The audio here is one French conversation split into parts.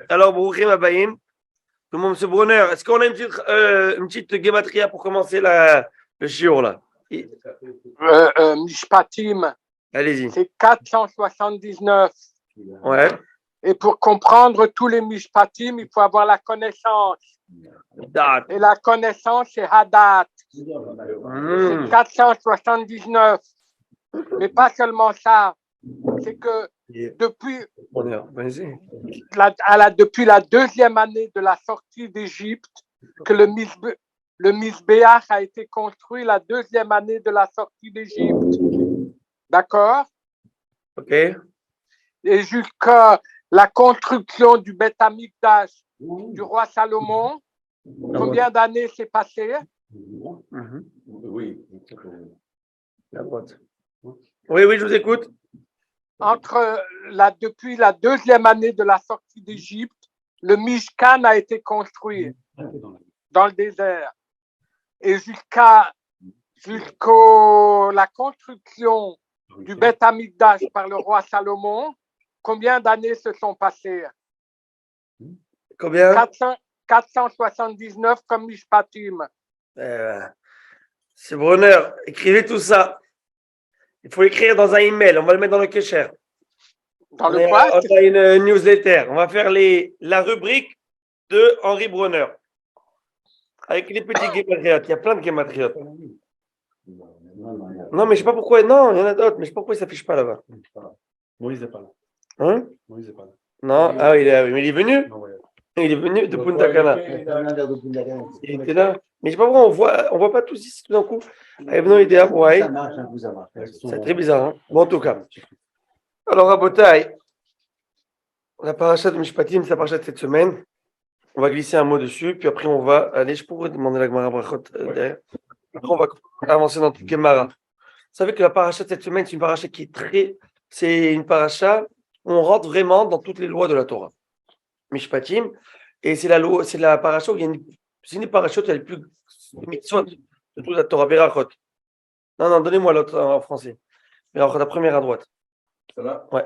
Alors, Brouchim Abayim, tout le monde, M. Brunner, est-ce qu'on a une petite gématria pour commencer le shiur là? Mishpatim, Allez-y. c'est 479. Ouais. Et pour comprendre tous les Mishpatim, il faut avoir la connaissance. Dat. Et la connaissance, c'est Hadat. C'est 479. Mais pas seulement ça. C'est que depuis la deuxième année de la sortie d'Égypte, que le Misbéach a été construit la deuxième année de la sortie d'Égypte. D'accord? Ok. Et jusqu'à la construction du Beth Amikdash du roi Salomon, combien d'années s'est passé? Oui. La droite. Oui, je vous écoute. Depuis la deuxième année de la sortie d'Égypte, le Mishkan a été construit dans le désert. Et jusqu'à la construction du Beth Amikdash par le roi Salomon, combien d'années se sont passées? Combien? 479 comme Mishpatim. C'est Brunner, écrivez tout ça. Il faut écrire dans un email, on va le mettre dans le Kesher. Dans le quoi? On a une newsletter. On va faire la rubrique de Henri Brunner. Avec les petits gématriotes. Il y a plein de gématriotes. Non, mais je sais pas pourquoi. Non, il y en a d'autres, mais je sais pas pourquoi il ne s'affiche pas là-bas. Moïse n'est pas là. Hein? Moïse n'est pas là. Non, mais il est venu. Il est venu de Punta Cana. Il était là. Mais je sais pas pourquoi on voit pas tous ici tout d'un coup. C'est très bizarre. Hein? Bon, en tout cas. Alors, à Botaï, la paracha de Mishpatim, c'est la paracha de cette semaine. On va glisser un mot dessus, puis après on va aller. Je pourrais demander la Gemara Brachot derrière. Après, on va avancer dans toute Gemara. Vous savez que la paracha de cette semaine, c'est une paracha qui est c'est une paracha où on rentre vraiment dans toutes les lois de la Torah. Mishpatim. Et c'est la paracha où il y a c'est une paracha où il y a les plus mitzvot de toute la Torah. Berachot. Non, donnez-moi l'autre en français. Berachot, la première à droite. Ça va? Ouais.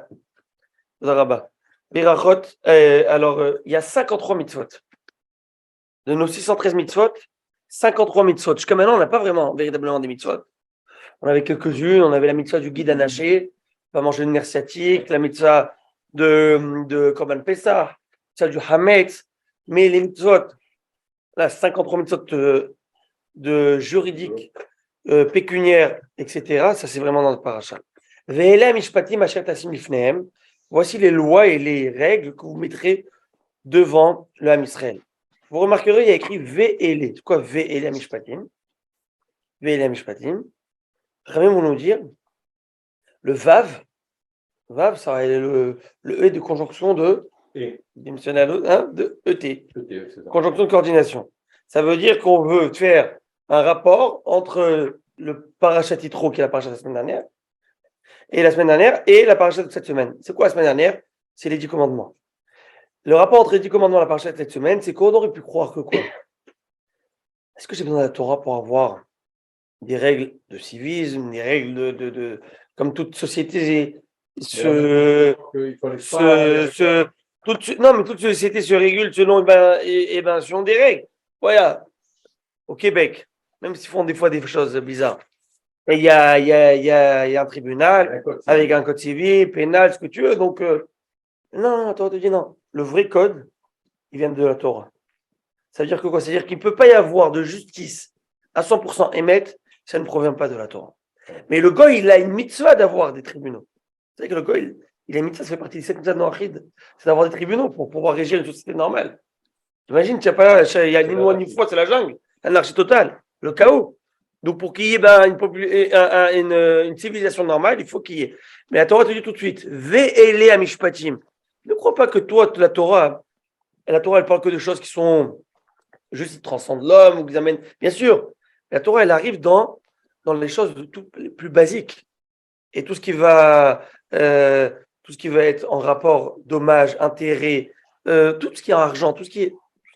Zaraba. Berachot, il y a 53 mitzvot. De nos 613 mitzvot, 53 mitzvot. Jusqu'à maintenant, on n'a pas véritablement des mitzvot. On avait quelques-unes. On avait la mitzvah du guide anaché, pas manger de nerf sciatique, la mitzvah de Korban Pessah, celle du Hametz. Mais les mitzvot, là, 53 mitzvot de juridique, pécuniaire, etc., ça c'est vraiment dans le paracha. Ve'ela mishpatim asher tasim lifnehem. Voici les lois et les règles que vous mettrez devant le Ham Israël. Vous remarquerez, il y a écrit Ve'ele. C'est quoi Ve'ele mishpatim? Ve'ele mishpatim. Ramim vont nous dire le Vav. Vav, ça est le E de conjonction de de ET. Conjonction de coordination. Ça veut dire qu'on veut faire un rapport entre le parachat Yitro, qui est la paracha de la semaine dernière, et la paracha de cette semaine. C'est quoi la semaine dernière? C'est les 10 commandements. Le rapport entre les 10 commandements et la paracha de cette semaine, c'est qu'on aurait pu croire que quoi? Est-ce que j'ai besoin de la Torah pour avoir des règles de civisme, des règles comme toute société toute société se régule selon selon des règles. Voilà. Au Québec, même s'ils font des fois des choses bizarres. Et il y a un tribunal avec un code civil, pénal, ce que tu veux. Donc, non, Torah te dit non. Le vrai code, il vient de la Torah. Ça veut dire que quoi? Ça veut dire qu'il ne peut pas y avoir de justice à 100% émettre, ça ne provient pas de la Torah. Mais le goy, il a une mitzvah d'avoir des tribunaux. Vous savez que le goy, il a une mitzvah, ça fait partie des 7 mitzvahs de Noachid, c'est d'avoir des tribunaux pour pouvoir régir une société normale. Imagine, il y a ni loi ni foi, c'est la jungle, l'anarchie totale, le chaos. Donc, pour qu'il y ait une civilisation normale, il faut qu'il y ait. Mais la Torah te dit tout de suite, Ve'ele amishpatim. Ne crois pas que toi, la Torah, elle parle que de choses qui sont juste, qui transcendent l'homme, ou qui amènent. Bien sûr, la Torah, elle arrive dans les choses les plus basiques. Et tout ce qui va être en rapport dommage, intérêt, tout ce qui est en argent, tout ce qui est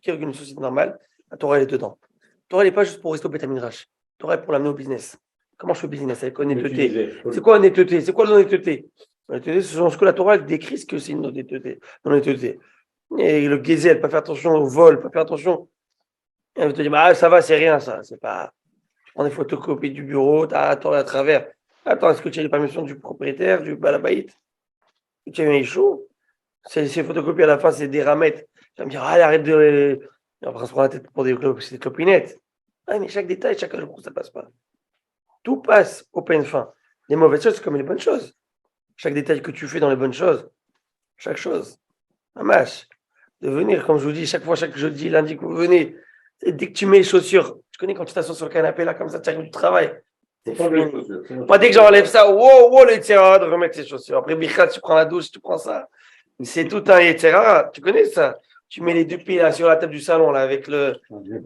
une société normale, la Torah, elle est dedans. La Torah, elle n'est pas juste pour rester au Beth Midrash. La Torah, elle est pour l'amener au business. Comment je fais business avec honnêteté? C'est quoi honnêteté? C'est quoi l'honnêteté? L'honnêteté, c'est ce que la Torah elle décrit, ce que c'est une honnêteté. Et le gazelle, pas faire attention au vol, pas faire attention. Elle va te dire, bah, ça va, c'est rien, ça. C'est pas. Tu prends des photocopies du bureau, attends à travers. Attends, est-ce que tu as les permissions du propriétaire, du balabaït? Tu as un chaud? Ces photocopies à la fin, c'est des ramettes. Tu vas me dire, allez, arrête de. Après, on se prend la tête pour c'est des clopinettes. Ah, mais chaque détail, chaque jour, ça passe pas. Tout passe au peine fin. Les mauvaises choses, c'est comme les bonnes choses. Chaque détail que tu fais dans les bonnes choses, chaque chose. Un match. De venir, comme je vous dis, chaque fois, chaque jeudi, lundi que vous venez, dès que tu mets les chaussures, tu connais quand tu t'assois sur le canapé là, comme ça, tu arrives du travail. C'est fini. Moi, dès que j'enlève ça, wow, le Yetzirara de remettre ses chaussures. Après, Birkat, tu prends la douche, tu prends ça. C'est tout un Yetzirara. Tu connais ça? Tu mets les deux pieds là sur la table du salon là avec le.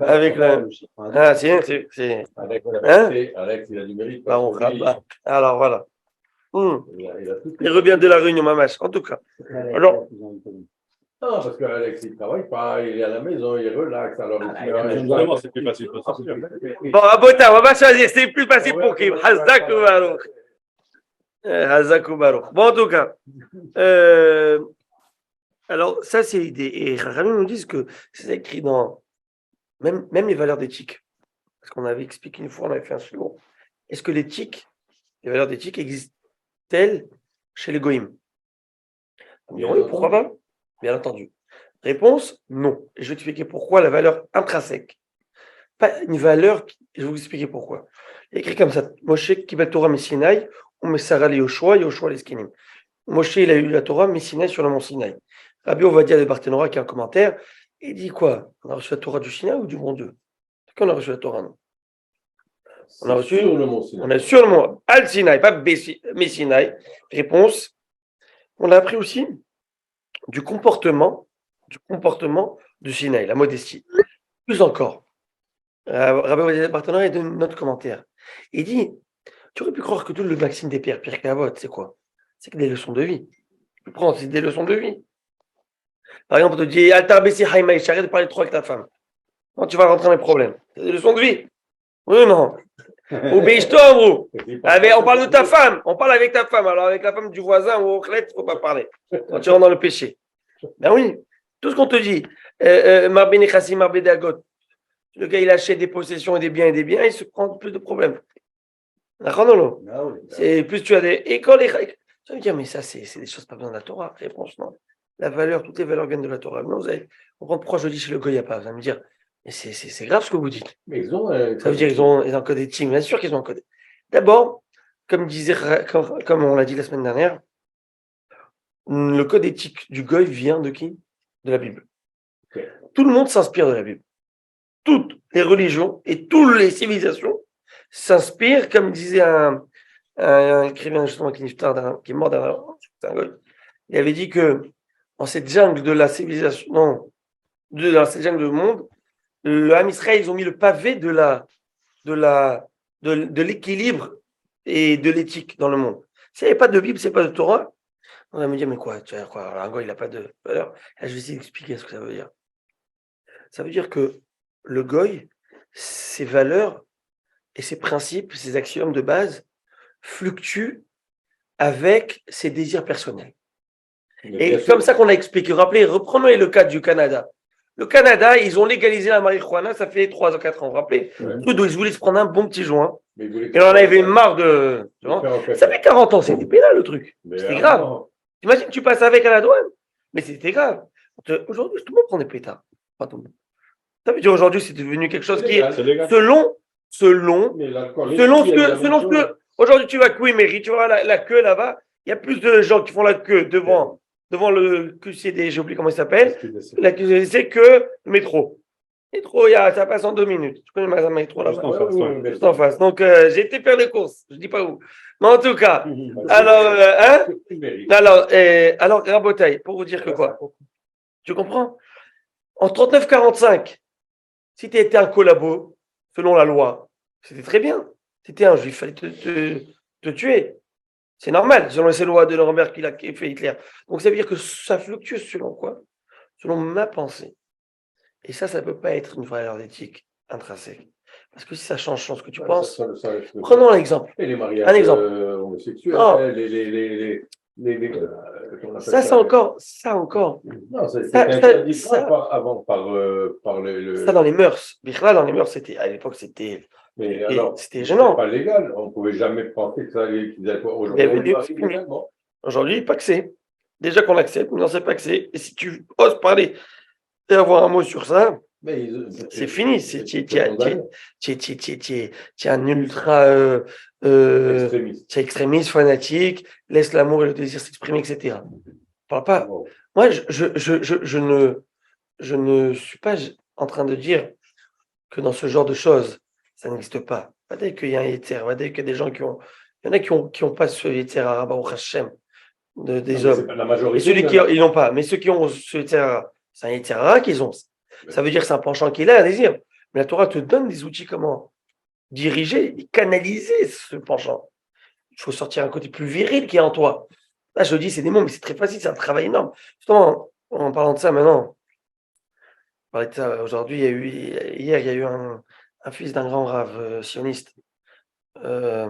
Avec le. Ah, c'est. Alex, il a du mérite. Bah, alors voilà. Il revient de la réunion, Mamache, en tout cas. Alors. Non, parce qu'Alex, il ne travaille pas, il est à la maison, il relaxe. Alors, Justement, c'est plus facile pour sortir. Bon, Abota, on va choisir. C'est plus facile pour qui? Hazdak ou Baruch? Hazdak ou Baruch. Bon, en tout cas. Alors, ça, c'est l'idée. Et Rami nous disent que c'est écrit dans même les valeurs d'éthique. Parce qu'on avait expliqué une fois, on avait fait un slogan. Est-ce que l'éthique, les valeurs d'éthique existent-elles chez les goïms? Oui, pourquoi pas? Bien entendu. Réponse, non. Et je vais expliquer pourquoi la valeur intrinsèque. Pas une valeur, je vais vous expliquer pourquoi. Il y a écrit comme ça, Moshe Kibel Torah Messinaï, ou Messara le Yoshua, Yoshua les Skinim. Moshe, il a eu la Torah Messinaï sur le mont Sinaï. Rabbi Ovadia de Barthénora qui a un commentaire, il dit quoi? On a reçu la Torah du Sinaï ou du bon Dieu? Quand on a reçu la Torah, non? On a reçu sur le mont Sinaï. On a sur le mont Al Sinaï, pas Messinaï. Réponse, on a appris aussi du comportement du Sinaï, la modestie. Plus encore, Rabbi Ovadia de Barthénora donne notre commentaire. Il dit, tu aurais pu croire que tout le maxime des pères, Pierre Cavotte, c'est quoi? C'est que des leçons de vie. Tu prends, c'est des leçons de vie. Par exemple, on te dit, Altar Bessi Haïmaï, arrête de parler trop avec ta femme. Non, tu vas rentrer dans les problèmes. C'est des leçons de vie. Oui ou non? Ou Béchto, on parle de ta femme. On parle avec ta femme. Alors, avec la femme du voisin ou au chlète, il ne faut pas parler. Quand tu rentres dans le péché. Ben oui. Tout ce qu'on te dit. Marbé Nechassi, Marbé Dagot. Le gars, il achète des possessions et des biens, il se prend plus de problèmes. D'accord, c'est plus tu as des écoles. Ça veut dire, mais ça, c'est des choses pas besoin de la Torah. Réponse, non. La valeur, toutes les valeurs viennent de la Torah. Mais vous allez comprendre pourquoi je dis chez le Goy, il n'y a pas. Vous allez me dire, mais c'est grave ce que vous dites. Mais ils ont. Ça veut dire qu'ils ont encodé des teams. Bien sûr qu'ils ont encodé. D'abord, comme on l'a dit la semaine dernière, le code éthique du Goy vient de qui? De la Bible. Okay. Tout le monde s'inspire de la Bible. Toutes les religions et toutes les civilisations s'inspirent, comme disait un écrivain justement qui est mort d'un Goy. Il avait dit que dans cette jungle de la civilisation, dans cette jungle du monde, le Ham Israël, ils ont mis le pavé de l'équilibre et de l'éthique dans le monde. S'il n'y avait pas de Bible, s'il n'y avait pas de Torah, on va me dire, mais quoi, tu vois, quoi, un Goy, il n'a pas de valeur. Là, je vais essayer d'expliquer ce que ça veut dire. Ça veut dire que le Goy, ses valeurs et ses principes, ses axiomes de base fluctuent avec ses désirs personnels. Et comme ça qu'on a expliqué, rappelez, reprenons le cas du Canada. Le Canada, ils ont légalisé la marijuana, ça fait 3 ou 4 ans, vous vous rappelez? Ils voulaient se prendre un bon petit joint. Et on en avait marre de. Ça fait 40 ans, c'était pénal le truc. C'était grave. Imagine que tu passes avec à la douane. Mais c'était grave. Aujourd'hui, tout le monde prend des pétards. Pas tout le monde. Ça veut dire aujourd'hui, c'est devenu quelque chose qui est selon ce que. Aujourd'hui, tu vas à Couiméry, tu vois la queue là-bas. Il y a plus de gens qui font la queue devant le QCD, j'ai oublié comment il s'appelle. La QCD, que le métro. Le métro, ça passe en 2 minutes. Tu connais le métro là-bas? Juste en face. Donc, j'ai été faire des courses. Je ne dis pas où. Mais en tout cas, alors, Rabotaï, pour vous dire que quoi? Tu comprends? En 39-45, si tu étais un collabo, selon la loi, c'était très bien. Tu étais un juif, il fallait te tuer. C'est normal, selon les lois de Nuremberg qu'il a fait Hitler. Donc ça veut dire que ça fluctue selon quoi? Selon ma pensée. Et ça ne peut pas être une valeur d'éthique intrinsèque. Parce que si ça change ce que tu penses. Prenons un exemple. Et les mariages un exemple. homosexuels, Comment on appelle Ça, ça, ça encore. Non, Ça, c'était ça, interdit ça, avant par ça dans les mœurs. Bichlal, dans les mœurs, à l'époque, Mais et alors, c'était c'était gênant. pas légal. On ne pouvait jamais penser que ça allait, qu'ils allaient pas. Mais Aujourd'hui, oui, on mais doit c'est arriver fini. légalement. Aujourd'hui, pas que c'est. Déjà qu'on accepte, mais non, c'est pas que c'est. Et si tu oses parler et avoir un mot sur ça, Mais c'est fini. Tu condamné. es un ultra Extrémiste. tu es extrémiste, fanatique, laisse l'amour et le désir s'exprimer, etc. Parle pas. Bon. Moi, je ne suis pas en train de dire que dans ce genre de choses, ça n'existe pas. Pas dès qu'il y a un Yetzer, pas dès qu'il y a des gens il y en a qui ont pas ce Yetzer Hara, Baruch Hashem, Non, des mais c'est hommes. pas la Et majorité. celui qui, ils l'ont pas. Mais ceux qui ont ce Yetzer Hara, c'est un Yetzer Hara qu'ils ont. Ça veut dire que c'est un penchant qui est là, un désir. Mais la Torah te donne des outils comment diriger, canaliser ce penchant. Il faut sortir un côté plus viril qui est en toi. Là, je le dis, c'est des mots, mais c'est très facile, c'est un travail énorme. Justement, en parlant de ça maintenant, on parlait de ça aujourd'hui, hier, il y a eu un fils d'un grand rave sioniste euh,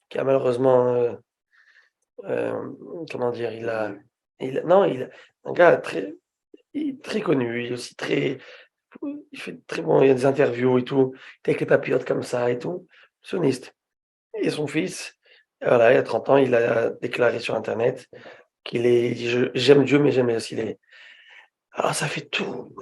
qui a malheureusement, comment dire, un gars très connu, il est aussi il fait très bon, il y a des interviews et tout, il est avec les papillotes comme ça et tout, sioniste. Et son fils, voilà, il y a 30 ans, il a déclaré sur Internet il dit, j'aime Dieu, mais j'aime aussi les. Alors, ça fait tout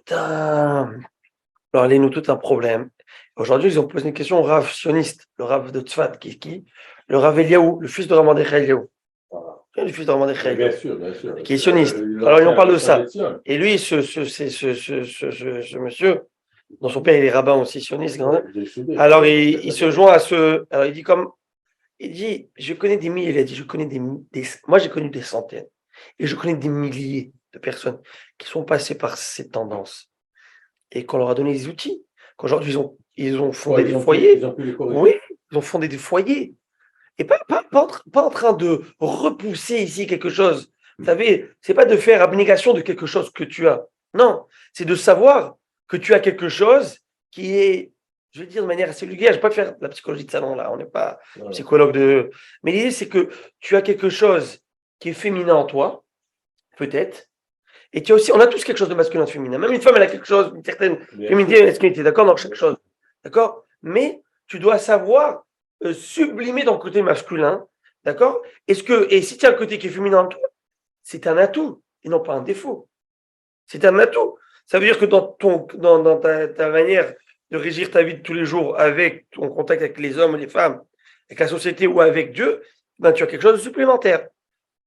alors, nous tout un problème. Aujourd'hui, ils ont posé une question au Rav sioniste, le Rav de Tzfat, qui est qui? Le Rav Eliaou, le fils de Rav Mordechai Eliaou. Voilà. Le fils de Rav Mordechai Bien Eliaou, sûr, bien sûr. qui est sioniste. Alors, il en parle de ça. Et lui, ce monsieur, dont son père il est rabbin aussi sioniste, alors il se joint à ce. Alors, il dit, je connais des milliers, il a dit, moi j'ai connu des centaines, et je connais des milliers de personnes qui sont passées par ces tendances, et qu'on leur a donné des outils, qu'aujourd'hui ils ont fondé des foyers, oui, ils ont fondé des foyers, et pas en train de repousser ici quelque chose, vous savez, c'est pas de faire abnégation de quelque chose que tu as, non, c'est de savoir que tu as quelque chose qui est, je vais dire de manière assez vulgaire, je ne vais pas faire la psychologie de salon là, on n'est pas psychologue de. Mais l'idée, c'est que tu as quelque chose qui est féminin en toi, peut-être, et tu as aussi, on a tous quelque chose de masculin et de féminin. Même une femme, elle a quelque chose, une certaine féminité et masculinité, d'accord, dans chaque chose, d'accord. Mais tu dois savoir sublimer ton côté masculin, d'accord. Et si tu as un côté qui est féminin en toi, c'est un atout et non pas un défaut. C'est un atout. Ça veut dire que dans ta manière de régir ta vie de tous les jours avec ton contact avec les hommes et les femmes, avec la société ou avec Dieu, ben, tu as quelque chose de supplémentaire.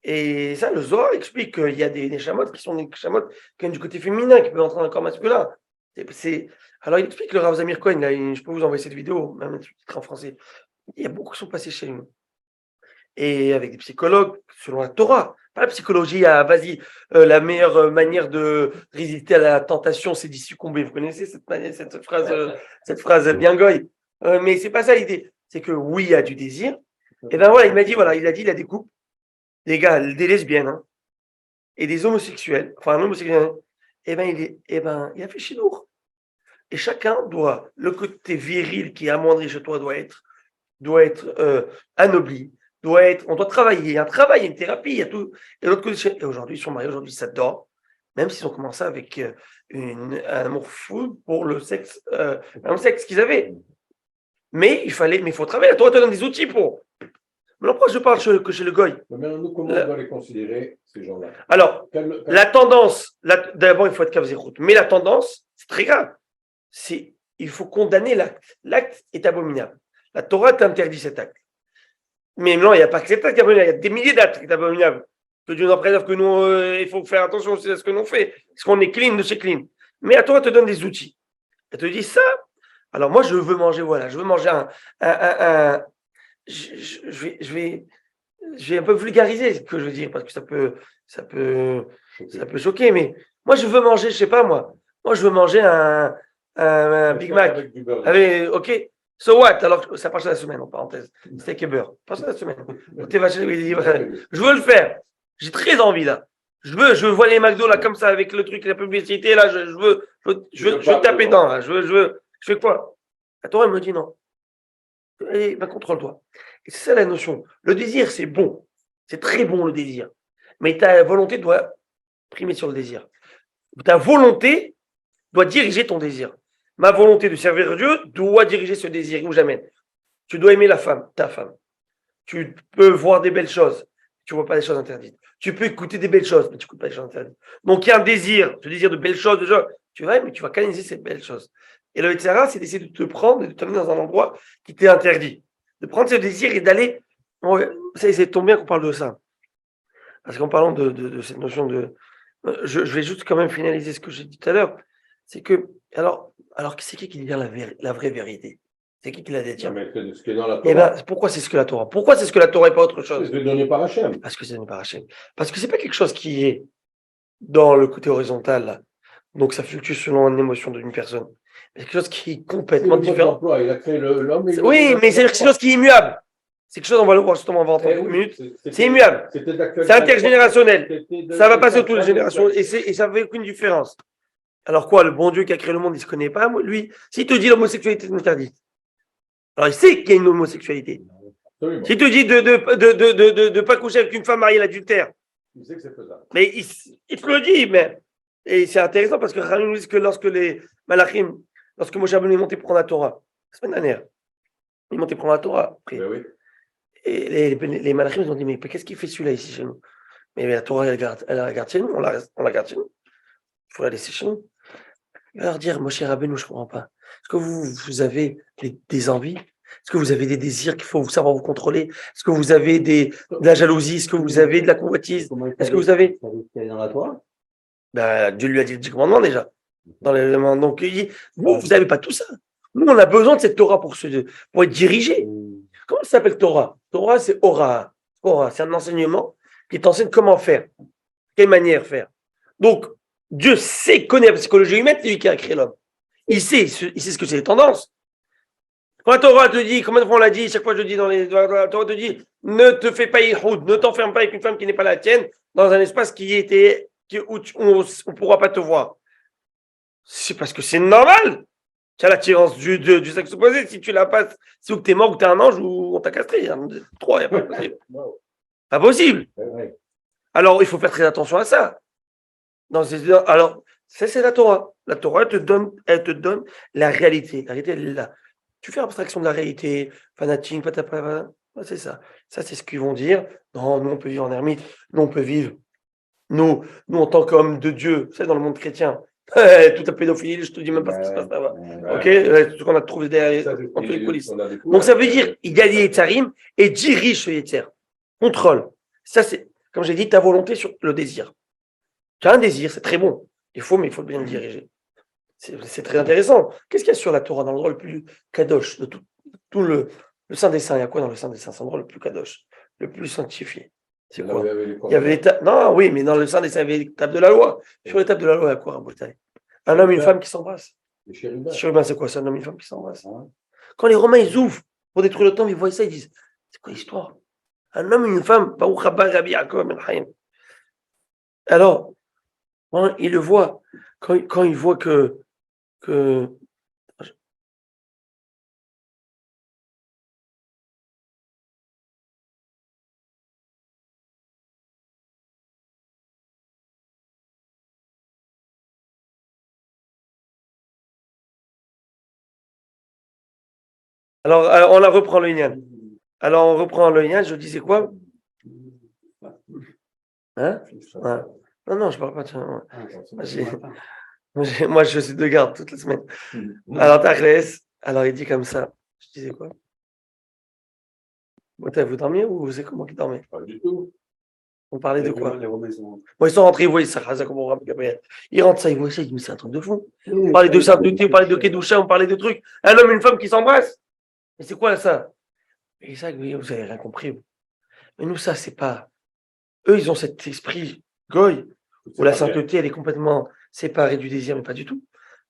Et ça, le Zohar explique qu'il y a des chamottes qui sont des chamottes qui ont du côté féminin, qui peuvent entrer dans le corps masculin. Alors, il explique le Rav Zamir Cohen, là, je peux vous envoyer cette vidéo, même en français. Il y a beaucoup qui sont passés chez nous. Et avec des psychologues, selon la Torah. Pas la psychologie, vas-y, la meilleure manière de résister à la tentation, c'est d'y succomber. Vous connaissez cette phrase bien goy. Mais c'est pas ça l'idée. C'est que oui, il y a du désir. Et ben voilà, il m'a dit, voilà, il a dit, il a des couples, des gars, des lesbiennes, hein, et des homosexuels, enfin un homosexuel, il a fait chidour. Et chacun doit, le côté viril qui est amoindri chez toi doit être anobli. On doit travailler, il y a un travail, une thérapie, il y a tout. Et l'autre côté, et aujourd'hui, ils sont mariés, aujourd'hui, ça dort, même s'ils ont commencé avec un amour fou pour le sexe qu'ils avaient. Mais il faut travailler. La Torah te donne des outils pour. Mais pourquoi je parle que chez le goy? Mais nous, comment on doit les considérer, ces gens-là? Alors, la tendance, d'abord, il faut être kavzérout. Mais la tendance, c'est très grave. Il faut condamner l'acte. L'acte est abominable. La Torah t'interdit cet acte. Mais non, il n'y a pas que cet acte qui est abominable. Il y a des milliers d'actes qui sont abominables. Que Dieu nous préserve, que nous, il faut faire attention aussi à ce que nous fait. Parce qu'on est clean de chez clean. Mais la Torah te donne des outils. Elle te dit ça. Alors moi, je veux manger, voilà. Je veux manger je vais un peu vulgariser ce que je veux dire, parce que ça peut choquer. Mais moi, je veux manger, je sais pas moi. Moi, je veux manger un Big Mac. Allez, ok. So what? Alors, ça passe la semaine, en parenthèse. Steak et beurre. Passe la semaine. Je veux le faire. J'ai très envie, là. Je veux les McDo, là, comme ça, avec le truc, la publicité, là. Je veux taper dedans, là. Je fais quoi? La Torah, elle me dit non. Allez, contrôle-toi. Et c'est ça la notion. Le désir, c'est bon. C'est très bon, le désir. Mais ta volonté doit primer sur le désir. Ta volonté doit diriger ton désir. Ma volonté de servir Dieu doit diriger ce désir où j'amène. Tu dois aimer la femme, ta femme. Tu peux voir des belles choses, tu ne vois pas des choses interdites. Tu peux écouter des belles choses, mais tu n'écoutes pas des choses interdites. Donc il y a un désir, ce désir de belles choses, de choses. Tu vas, mais tu vas canaliser ces belles choses. Et le Yetzirah, c'est d'essayer de te prendre et de t'amener dans un endroit qui t'est interdit. De prendre ce désir et d'aller. C'est tombe bien qu'on parle de ça. Parce qu'en parlant de cette notion de. Je vais juste quand même finaliser ce que j'ai dit tout à l'heure. C'est que. Alors c'est qui dit la vraie vérité? C'est qui l'a détient? Mais c'est ce qui est dans la Torah. Eh bien, pourquoi c'est ce que la Torah? Pourquoi c'est ce que la Torah et pas autre chose? C'est donné par Hachem. Parce que c'est donné par Hachem. Parce que c'est pas quelque chose qui est dans le côté horizontal, là. Donc ça fluctue selon une émotion d'une personne. C'est quelque chose qui est complètement différent. Il a créé l'homme. Oui, mais c'est quelque chose qui est immuable. C'est quelque chose, on va le voir justement en 30 minutes. C'est immuable. C'est intergénérationnel. Ça va passer toutes les générations et ça fait aucune différence. Alors quoi, le bon Dieu qui a créé le monde, il ne se connaît pas, lui? S'il te dit l'homosexualité est interdite, alors il sait qu'il y a une homosexualité. Absolument. S'il te dit de pas coucher avec une femme mariée l'adultère, Il sait que c'est faisable. mais il te le dit, mais. Et c'est intéressant parce que Rami nous dit que lorsque les Malachim, lorsque Moshe Rabbeinu est monté prendre la Torah, la semaine dernière, il est monté prendre la Torah. Après. Ben oui. Et les Malachim ils ont dit, mais qu'est-ce qu'il fait celui-là ici chez nous? Mais la Torah, elle la garde chez nous, on la garde chez nous. Il faut la laisser chez nous. Il va leur dire, Moshe Rabbeinu, je ne comprends pas. Est-ce que vous avez des envies? Est-ce que vous avez des désirs qu'il faut savoir vous contrôler? Est-ce que vous avez de la jalousie? Est-ce que vous avez de la convoitise? Est-ce que vous avez dans la Torah? Dieu lui a dit le 10 commandements déjà. Dans les éléments. Donc, vous n'avez pas tout ça. Nous, on a besoin de cette Torah pour être dirigé. Comment ça s'appelle Torah? Torah, c'est Ora. Ora, c'est un enseignement qui t'enseigne comment faire, quelle manière faire. Donc, Dieu connaît la psychologie humaine, c'est lui qui a créé l'homme. Il sait ce que c'est les tendances. Quand la Torah te dit, combien de fois on l'a dit, chaque fois je dis dans la Torah te dit, ne te fais pas yihoud, ne t'enferme pas avec une femme qui n'est pas la tienne, dans un espace où on ne pourra pas te voir. C'est parce que c'est normal. Tu as l'attirance du sexe opposé. Si tu la passes, c'est ou que tu es mort, ou tu es un ange, ou on t'a castré. Trois, il n'y a pas possible. Pas possible. Alors, il faut faire très attention à ça. Alors, ça, c'est la Torah. La Torah, elle te donne la réalité. La réalité, elle est là. Tu fais abstraction de la réalité, fanatique, patapata. C'est ça. Ça, c'est ce qu'ils vont dire. Non, nous, on peut vivre en ermite. Nous, on peut vivre. Nous, en tant qu'hommes de Dieu, c'est dans le monde chrétien. Toute la pédophilie, je te dis même pas ce qui se passe là-bas. Ok, tout ce qu'on a trouvé derrière, entre les coulisses. Donc ça veut dire, il y a des Yetzarim et dirige ce Yetzer. Contrôle. Ça, c'est, comme j'ai dit, ta volonté sur le désir. Tu as un désir, c'est très bon. Mais il faut bien le diriger. C'est très intéressant. Qu'est-ce qu'il y a sur la Torah, dans l'endroit le plus kadosh de tout le Saint des Saints? Il y a quoi dans le Saint des Saints? C'est l'endroit le plus kadosh, le plus sanctifié. C'est quoi? Il y avait l'étape. Non, oui, mais dans le Saint des Saints, il y avait l'étape de la loi. Sur l'étape de la loi, il y a quoi, Rabotai? Un homme et une femme qui s'embrassent. Chérubin, c'est quoi? C'est un homme et une femme qui s'embrassent. Quand les Romains, ils ouvrent pour détruire le temple, ils voient ça, ils disent, c'est quoi l'histoire? Un homme et une femme, alors, hein, il le voit. Quand il voit que alors, on la reprend le Inyan. Alors, on reprend le Inyan, je disais quoi? Hein? Ouais. Non, je parle pas de ça. Moi, je suis de garde toute la semaine. Alors, Tachlès, alors il dit comme ça. Je disais quoi? Vous dormiez ou c'est comment qui dormait? Pas du tout. On parlait de quoi? Bon, ils sont rentrés, ils voyaient ça, ils rentrent ça, ils voient ça, ils disent, mais c'est un truc de fou. On parlait de sainteté, on parlait de Kedusha, on parlait de trucs. Un homme et une femme qui s'embrassent. Mais c'est quoi ça? Et ça, vous avez rien compris. Mais nous, ça, c'est pas. Eux, ils ont cet esprit goy, où la sainteté, elle est complètement séparée du désir, mais pas du tout.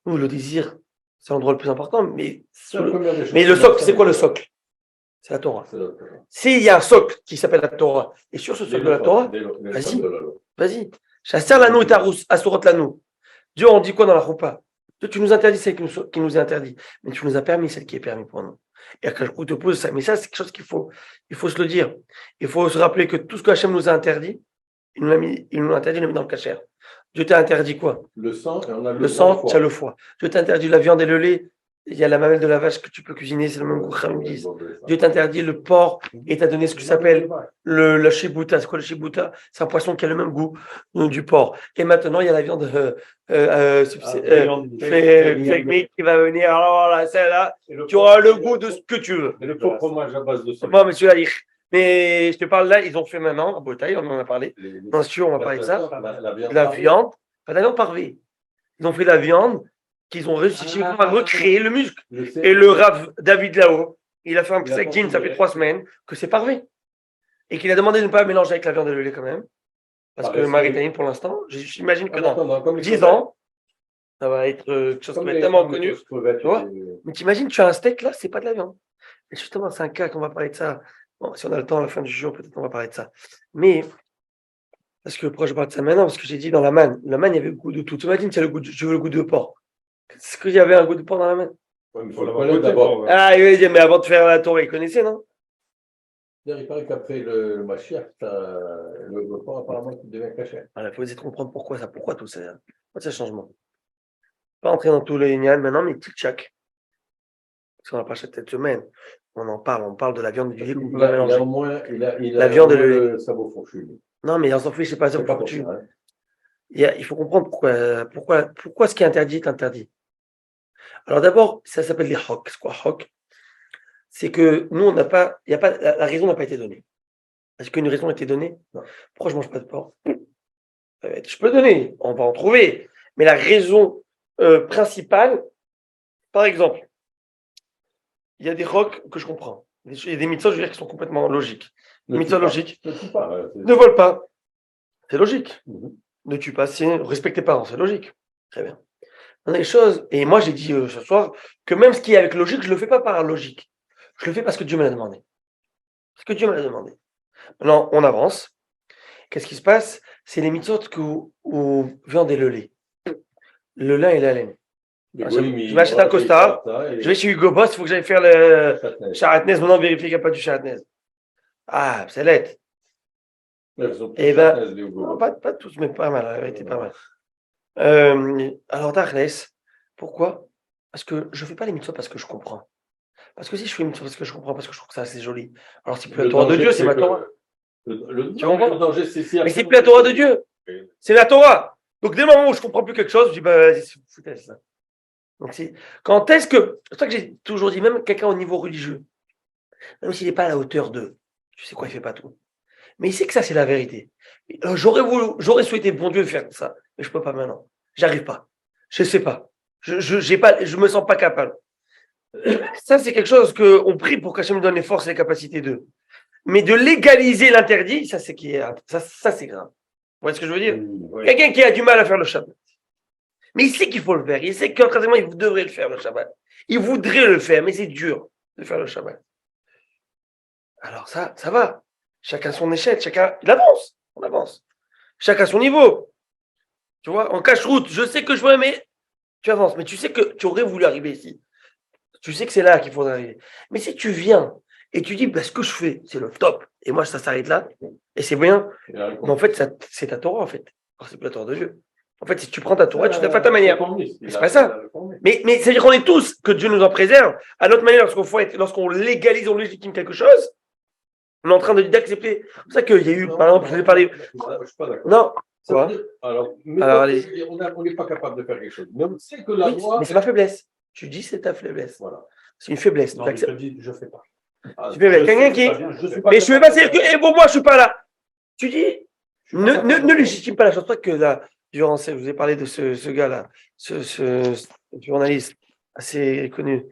Nous, le désir, c'est l'endroit le plus important, mais le socle, c'est quoi le socle? C'est la Torah. S'il y a un socle qui s'appelle la Torah, et sur ce socle de la Torah, vas-y. Chasser l'anneau et assurot l'anneau. Dieu, on dit quoi dans la Choupa? Dieu, tu nous interdis celle qui nous est interdite, mais tu nous as permis celle qui est permise pour nous. Et quand je te pose ça, mais ça, c'est quelque chose il faut se le dire. Il faut se rappeler que tout ce que Hachem nous a interdit, ils nous l'ont interdit, ils l'ont mis dans le cachère. Dieu t'a interdit quoi? Le sang, et on a Le sang, tu as le foie. Dieu t'interdit la viande et le lait. Il y a la mamelle de la vache que tu peux cuisiner, c'est le même goût que Khamim disent. Dieu t'interdit le porc et t'a donné ce que s'appelle le shibouta. C'est quoi le shibouta? C'est un poisson qui a le même goût du porc. Et maintenant, il y a la viande fake meat qui va venir. Alors là, celle-là, tu auras le goût de ce que tu veux. Et le faux fromage à base de soja. Bon, monsieur Laïch. Mais je te parle là, ils ont fait maintenant, à Botaï, on en a parlé. Bien sûr, on va parler de ça. La viande, pas la viande parvée. Ils ont fait la viande qu'ils ont réussi à recréer le muscle. Et le Rav David là-haut, il a fait un psakin, ça fait 3 semaines, que c'est parvé. Et qu'il a demandé de ne pas mélanger avec la viande et le lait quand même. Parce que Maritanine, pour l'instant, j'imagine que dans 10 ans, ça va être quelque chose qui va être tellement connu. Tu vois? Mais t'imagines, tu as un steak là, c'est pas de la viande. Et justement, c'est un cas qu'on va parler de ça. Bon, si on a le temps à la fin du jour, peut-être on va parler de ça. Mais, parce que pourquoi je parle de ça maintenant? Parce que j'ai dit dans la manne, il y avait le goût de tout. T'imagines, tu veux le goût de porc. Est-ce qu'il y avait un goût de porc dans la manne? Ouais, mais il faut le connaître d'abord. Ah, il va dire, mais avant de faire la Torah, il connaissait, non? Il paraît qu'après le Mashiach, le porc apparemment qui devient caché. Il faut essayer de comprendre pourquoi ça, pourquoi tout ça, pourquoi ce changement. Pas entrer dans tous les lignages maintenant, mais petit tchac. Parce qu'on n'a pas cette semaine. On parle de la viande et du lait qu'on peut pas mélanger. La viande et le lait. Sabot fourchu. Non, mais on s'en fiche, c'est pas ça C'est pour pas tu. pour ça, hein. Il faut comprendre pourquoi ce qui est interdit est interdit. Alors d'abord, ça s'appelle les hocs. C'est quoi hoc? C'est que nous, la raison n'a pas été donnée. Est-ce qu'une raison a été donnée? Non. Pourquoi je mange pas de porc? Je peux donner, on va en trouver. Mais la raison principale, par exemple, il y a des rocs que je comprends. Il y a des mitzvot, je veux dire, qui sont complètement logiques. Les mitzvot logiques ne volent pas. C'est logique. Ne tue pas, respecte tes parents, c'est logique. Très bien. On a des choses, et moi j'ai dit ce soir, que même ce qui est avec logique, je ne le fais pas par logique. Je le fais parce que Dieu me l'a demandé. Parce que Dieu me l'a demandé. Maintenant, on avance. Qu'est-ce qui se passe? C'est les mitzvot où viande et le lait. Le lin et la laine. Je m'achète un costard, je vais chez Hugo Boss, il faut que j'aille faire le charatnez. Maintenant, vérifier qu'il n'y a pas du charatnez. Ah, c'est l'aide. Eh ben, pas tous, mais pas mal, la vérité, pas mal. Alors, Darkness, pourquoi? Parce que je ne fais pas les mitzvot parce que je comprends. Parce que si je fais les mitzvot parce que je comprends, parce que je trouve que ça c'est joli. Alors, c'est plus la Torah de Dieu, c'est ma Torah. Tu comprends? Mais c'est plus la Torah de Dieu. C'est la Torah. Donc, dès le moment où je ne comprends plus quelque chose, je dis, bah, vas-y, c'est foutaise, ça. Donc, quand est-ce que. C'est pour ça que j'ai toujours dit, même quelqu'un au niveau religieux, même s'il n'est pas à la hauteur de. Tu sais quoi, il ne fait pas tout. Mais il sait que ça, c'est la vérité. J'aurais souhaité, bon Dieu, faire ça. Mais je ne peux pas maintenant. J'arrive pas. Je ne sais pas. Je me sens pas capable. Ça, c'est quelque chose qu'on prie pour qu'Hachem me donne les forces et les capacités d'eux. Mais de légaliser l'interdit, ça, c'est c'est grave. Vous voyez ce que je veux dire? Oui. Quelqu'un qui a du mal à faire le Shabbat. Mais il sait qu'il faut le faire. Il sait qu'entraînement, il devrait le faire, le Shabbat. Il voudrait le faire, mais c'est dur de faire le Shabbat. Alors ça va. Chacun son échelle, il avance. On avance. Chacun son niveau. Tu vois, en cache-route, je sais que je veux, mais tu avances. Mais tu sais que tu aurais voulu arriver ici. Tu sais que c'est là qu'il faudrait arriver. Mais si tu viens et tu dis, bah, ce que je fais, c'est le top, et moi, ça s'arrête là, et c'est bien, mais en fait, c'est ta Torah, en fait. Alors, c'est plus la Torah de Dieu. En fait, si tu prends ta Torah, tu la fais à ta manière. C'est pas ça. Mais c'est-à-dire qu'on est tous, que Dieu nous en préserve, à notre manière, lorsqu'on légalise, on légitime quelque chose, on est en train d'accepter. C'est pour ça qu'il y a eu, par exemple, je vais parler. Je suis pas d'accord. Non. Quoi? Alors on n'est pas capable de faire quelque chose. Mais on sait que la loi. Mais c'est ma faiblesse. Tu dis c'est ta faiblesse. Voilà. C'est une faiblesse. Non, je te dis, je ne fais pas. Tu fais quelqu'un qui. Mais je ne veux pas dire que. Et bon, moi, je ne suis pas là. Tu dis. Ne légitime pas la chose. Pas que là, durant je vous ai parlé de ce gars-là, ce journaliste assez connu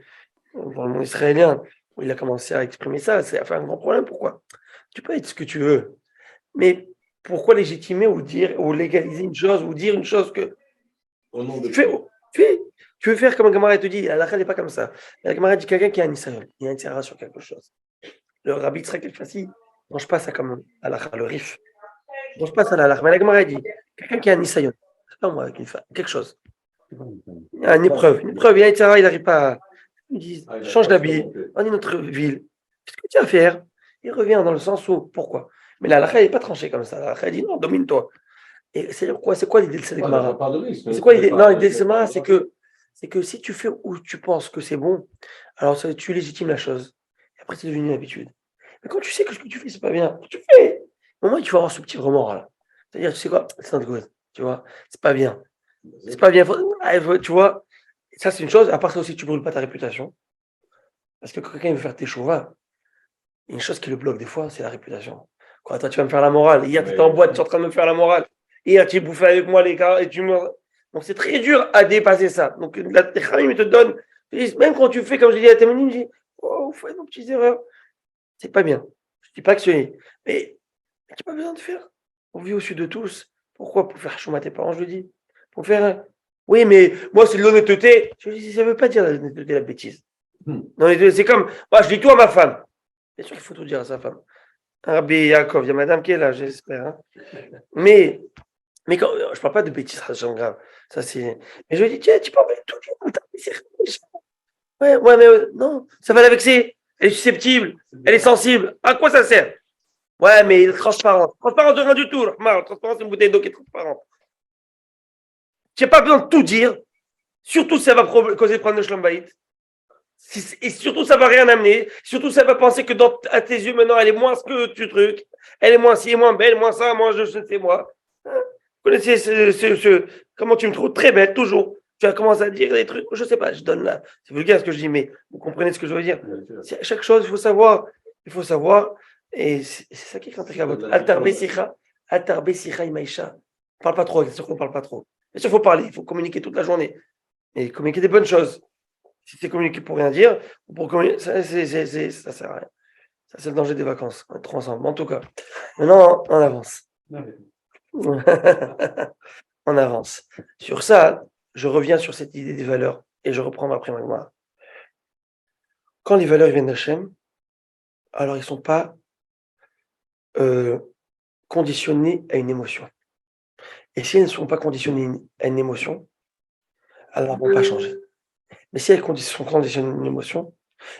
dans le monde israélien, où il a commencé à exprimer ça. Ça a fait un grand problème. Pourquoi? Tu peux être ce que tu veux. Mais pourquoi légitimer ou dire, ou légaliser une chose, ou dire une chose que. Au nom de Tu veux faire comme un camarade te dit, la n'est pas comme ça. La camarade dit quelqu'un qui a un nisayon, il a un tirage sur quelque chose. Le rabbi Tzrak El-Fassi, mange pas ça comme halakha, le rif. Mange pas ça la halakha. Mais la camarade dit, quelqu'un qui a un nisayon, c'est pas moi, quelque chose. Il y a une épreuve, il y a un tirage, il n'arrive pas à. Il dit, change d'habit, on est notre ville. Qu'est-ce que tu vas faire? Il revient dans le sens où, pourquoi? Mais la halakha, elle n'est pas tranchée comme ça. La halakha, elle dit non, domine-toi. Et c'est quoi l'idée de cette Gemara? Pas de risque. C'est quoi l'idée? Non, l'idée de cette Gemara, c'est que si tu fais où tu penses que c'est bon, alors tu légitimes la chose. Et après, c'est devenu une habitude. Mais quand tu sais que ce que tu fais, c'est pas bien, tu fais. Au moins, il faut avoir ce petit remords là. C'est-à-dire, tu sais quoi, c'est not good. Tu vois, c'est pas bien. C'est pas bien. Tu vois, ça, c'est une chose. À part ça aussi, tu brûles pas ta réputation. Parce que quand quelqu'un veut faire tes chouvas, une chose qui le bloque des fois, c'est la réputation. Quoi, toi, tu vas me faire la morale. Hier, tu étais en boîte, tu es en train de me faire la morale. Hier, tu es bouffé avec moi les gars et tu me. Donc, c'est très dur à dépasser ça. Donc, les Khamim, ils te donnent. Même quand tu fais, comme je dis à tes menus, je dis, oh, vous faites nos petites erreurs. C'est pas bien. Je dis pas que c'est. Mais tu n'as pas besoin de faire. On vit au sud de tous. Pourquoi? Pour faire chômer à tes parents, je le dis. Pour faire. Oui, mais moi, c'est de l'honnêteté. Je dis, ça ne veut pas dire l'honnêteté, la bêtise. Non, c'est comme. Moi, je dis tout à ma femme. Bien sûr qu'il faut tout dire à sa femme. Rabbi Yaakov, il y a madame qui est là, j'espère. Hein. Mais quand, je ne parle pas de bêtises, ça grave. Ça, c'est... Mais je lui dis, tiens, tu parles de tout dire. Ouais, mais non, ça va la vexer. Elle est susceptible, elle est sensible. À quoi ça sert? Ouais, mais il est transparent. Transparent de rien du tout. Transparent, c'est une bouteille d'eau qui est transparente. Tu n'as pas besoin de tout dire. Surtout si ça va causer problème de Shlombaït. Et surtout, ça ne va rien amener. Surtout, ça va penser que à tes yeux, maintenant, elle est moins ce que tu trucs. Elle est moins ci, moins belle, moins ça, moins je sais moi. Vous connaissez comment tu me trouves très belle, toujours. Tu vas commencer à dire des trucs, je ne sais pas, je donne là. C'est vulgaire ce que je dis, mais vous comprenez ce que je veux dire. Chaque chose, il faut savoir. Il faut savoir. Et c'est ça qui est quand Altar Besicha Imaïcha. On ne parle pas trop, c'est sûr qu'on ne parle pas trop. Bien sûr, il faut parler, il faut communiquer toute la journée. Et communiquer des bonnes choses. Si c'est communiquer pour rien dire, pour communiquer, ça sert à rien. Ça, c'est le danger des vacances. On est trop ensemble. En tout cas, maintenant, on avance. On avance. Sur ça, je reviens sur cette idée des valeurs et je reprends après Magma. Quand les valeurs viennent d'Hachem, alors ils ne sont pas conditionnés à une émotion. Et si elles ne sont pas conditionnées à une émotion, alors elles ne vont pas changer. Mais si elles sont conditionnées à une émotion,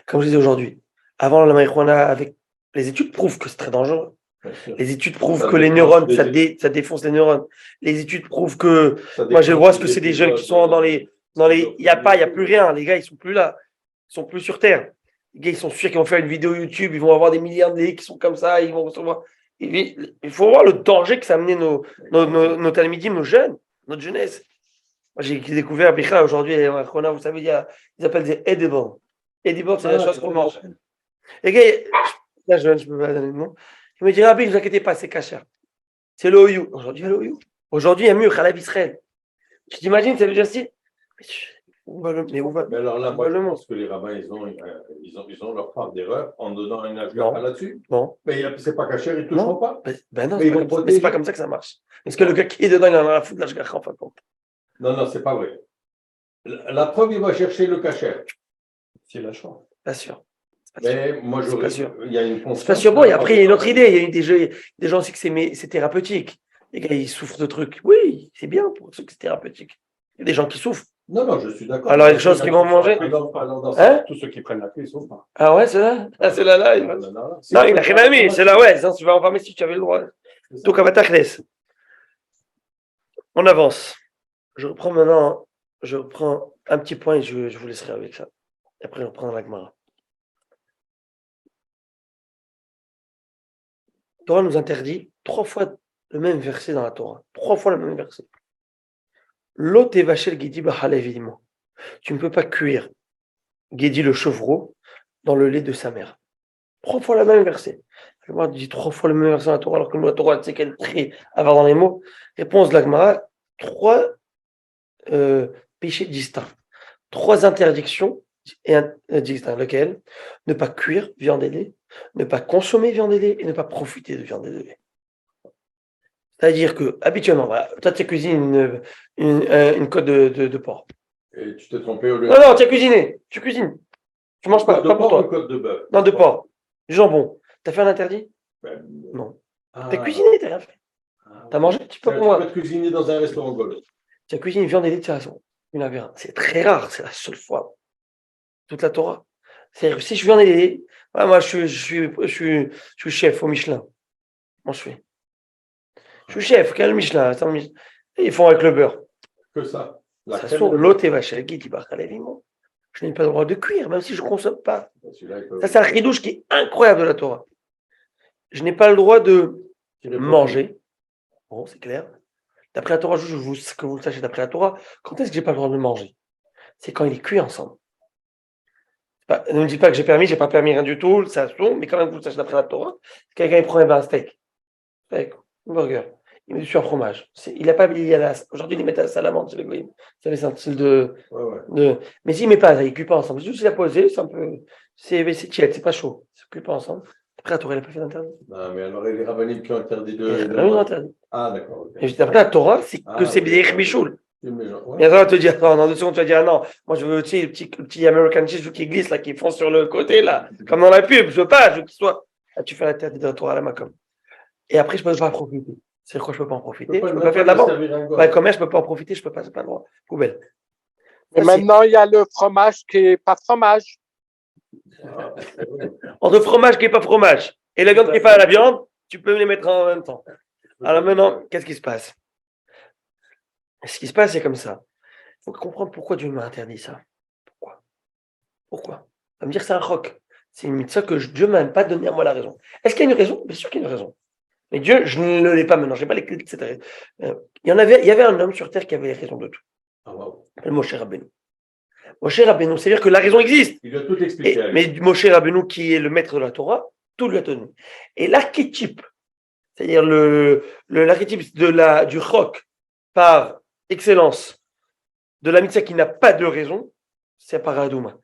comme je disais aujourd'hui, avant la marijuana, avec les études prouvent que c'est très dangereux. Les études prouvent que les neurones, ça défonce les neurones. Les études prouvent que, moi je vois ce que c'est des jeunes qui sont dans les, il n'y a plus rien. Les gars, ils sont plus là. Ils sont plus sur Terre. Les gars, ils sont sûrs qu'ils vont faire une vidéo YouTube, ils vont avoir des milliards de likes qui sont comme ça, ils vont recevoir. Il faut voir le danger que ça a amené nos talmidim, nos jeunes, notre jeunesse. Moi, j'ai découvert Bicha aujourd'hui, vous savez, ils appellent des edibles. Edible, c'est la chose qu'on mange. Les gars, là, je ne peux pas donner le nom. Il me dit, Rabbi, ne vous inquiétez pas, c'est caché. C'est l'OU. Aujourd'hui, il y a l'OU. Aujourd'hui, il y a mieux, Khalab Israël. Tu t'imagines, ça veut dire si. Mais alors là, moi, je pense que les rabbins, ils ont leur part d'erreur en donnant un ashgacha là-dessus. Non. Mais c'est pas caché, ils ne toucheront pas. Ben non, mais c'est pas comme ça que ça marche. Parce que le gars qui est dedans, il en a la foutre de l'ashgacha en fin de compte. Non, c'est pas vrai. La preuve, il va chercher le cachet. C'est la chance. Pas sûr. Mais moi, il y a une conscience. C'est pas sûr. Bon, et après, il y a une autre idée. Il y a des gens aussi que c'est thérapeutique. Les gars, ils souffrent de trucs. Oui, c'est bien pour ceux que c'est thérapeutique. Il y a des gens qui souffrent. Non, je suis d'accord. Alors, il y a des choses qu'ils vont manger. Tous ceux qui prennent la pluie, ils souffrent pas. Ah ouais, c'est là. Ah, c'est là. Non, il n'a rien à mis. C'est là, ouais. Sinon, tu vas en pharmacie si tu avais le droit. Donc, à Bataclès. On avance. Je reprends un petit point et je vous laisserai avec ça. Et après, on reprend la Gemara. La Torah nous interdit 3 fois le même verset dans la Torah. 3 fois le même verset. L'ot et vachel Gedi Bahala, évidemment. Tu ne peux pas cuire Gedi le chevreau dans le lait de sa mère. 3 fois le même verset. La Gemara dit 3 fois le même verset dans la Torah, alors que la Torah, tu sais qu'elle trie avoir dans les mots. Réponse de la Gemara, 3 péchés distincts. 3 interdictions distinctes. Lequel? Ne pas cuire viande et lait, ne pas consommer viande et lait et ne pas profiter de viande et de lait. C'est-à-dire que, habituellement, voilà, toi, tu as cuisiné une côte de porc. Et tu t'es trompé au lieu. Non, tu as cuisiné. Tu cuisines. Tu manges pas pour toi. Côte de bœuf. Non, de porc. Du jambon. Tu as fait un interdit? Non. Tu as cuisiné, tu n'as rien fait. Tu as mangé un petit peu pour moi. Tu peux cuisiner dans un restaurant golf. Tu as cuisiné viande et lait de toute façon. C'est très rare, c'est la seule fois. Toute la Torah. C'est-à-dire que si je viens des. Moi, je suis chef au Michelin. Moi, je fais. Je suis chef, quel Michelin, attends, ils font avec le beurre. Que ça. La Ça crème sort et le l'autre et vachel qui dit bah, je n'ai pas le droit de cuire, même si je ne consomme pas. beurre. Celui-là, il peut- Ça, c'est un chidouche qui est incroyable de la Torah. Je n'ai pas le droit de Tirer manger. Bon, c'est clair. D'après la Torah, que vous le sachiez d'après la Torah, quand est-ce que j'ai pas le droit de manger? C'est quand il est cuit ensemble. Ne me dites pas que j'ai pas permis rien du tout, ça se trouve, mais quand même, vous le sachez d'après la Torah, quelqu'un il prend un steak, un burger, il met dessus un fromage. Il a pas mis aujourd'hui, ils mettent à la salamande, c'est le c'est un style Ouais. mais s'il met pas, il cuit pas ensemble. Juste il a posé, c'est un peu, c'est tiède, c'est pas chaud, ça cuit pas ensemble. Après la Torah, il a pas fait d'interdit. Non, mais alors, les rabbiniques qui ont interdit Il a de rien manger. interdit. Ah, d'accord. Ok. Et juste après la Torah, c'est que Ah, c'est oui, bien oui. bichoul. Ouais. Et attends, tu vas te dire, non, dans 2 secondes, tu vas dire, ah non, moi je veux, tu sais, le petit American cheese qui glisse, là, qui fonce sur le côté, là, comme dans la pub, je veux pas, je veux qu'il soit. Là, tu fais l'interdit de la Torah à la Macom. Et après, je peux pas en profiter. C'est quoi, je peux pas en profiter? Je peux pas faire de la banque. Bah, le commerce, je peux pas en profiter, je peux pas, c'est pas le droit. Poubelle. Et Ça, maintenant, il y a le fromage qui n'est pas fromage. entre fromage qui est pas fromage et la viande qui est pas à la viande, tu peux les mettre en même temps. Alors maintenant, qu'est-ce qui se passe? Ce qui se passe, c'est comme ça. Il faut comprendre pourquoi Dieu m'a interdit ça. Pourquoi? Ça veut me dire que c'est un roc. C'est une mitzvah que Dieu ne m'a pas donné à moi la raison. Est-ce qu'il y a une raison? Bien sûr qu'il y a une raison. Mais Dieu, je ne l'ai pas maintenant. Je n'ai pas les clés de cette raison. Il y avait un homme sur terre qui avait les raisons de tout. Ah, wow. Le Moshe Rabbeinu. Moshe Rabbeinu, c'est-à-dire que la raison existe. Il a tout expliqué. Mais Moshe Rabbeinu, qui est le maître de la Torah, tout lui a donné. Et l'archétype, c'est-à-dire l'archétype du roc par excellence de la mitzvah qui n'a pas de raison, c'est Paradouma.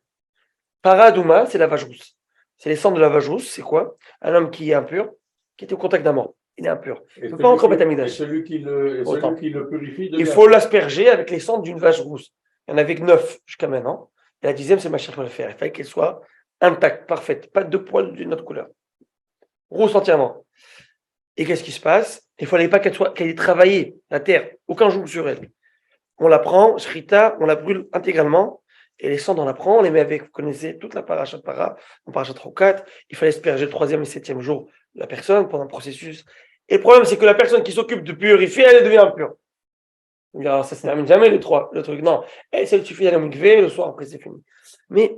Paradouma, c'est la vache rousse. C'est les cendres de la vache rousse, c'est quoi? Un homme qui est impur, qui est au contact d'un mort. Il est impur. Il ne peut pas entrer au Beth Amikdash. Et celui qui le purifie. Il faut l'asperger avec les cendres d'une vache rousse. Il y en avait que 9 jusqu'à maintenant. Et la 10e, c'est ma chère pour le faire. Il fallait qu'elle soit intacte, parfaite, pas de poils d'une autre couleur. Rousse entièrement. Et qu'est-ce qui se passe? Il ne fallait pas qu'elle ait travaillé la terre, aucun joug sur elle. On la prend, shrita, on la brûle intégralement. Et les cendres, on la prend, on les met avec, vous connaissez toute la paracha de para, en paracha 3 ou 4. Il fallait asperger le 3e et 7e jour de la personne pendant le processus. Et le problème, c'est que la personne qui s'occupe de purifier, elle devient impure. Alors, ça ne se termine jamais le truc. Non, elle, ça suffit d'aller au mikvé, le soir, après, c'est fini. Mais,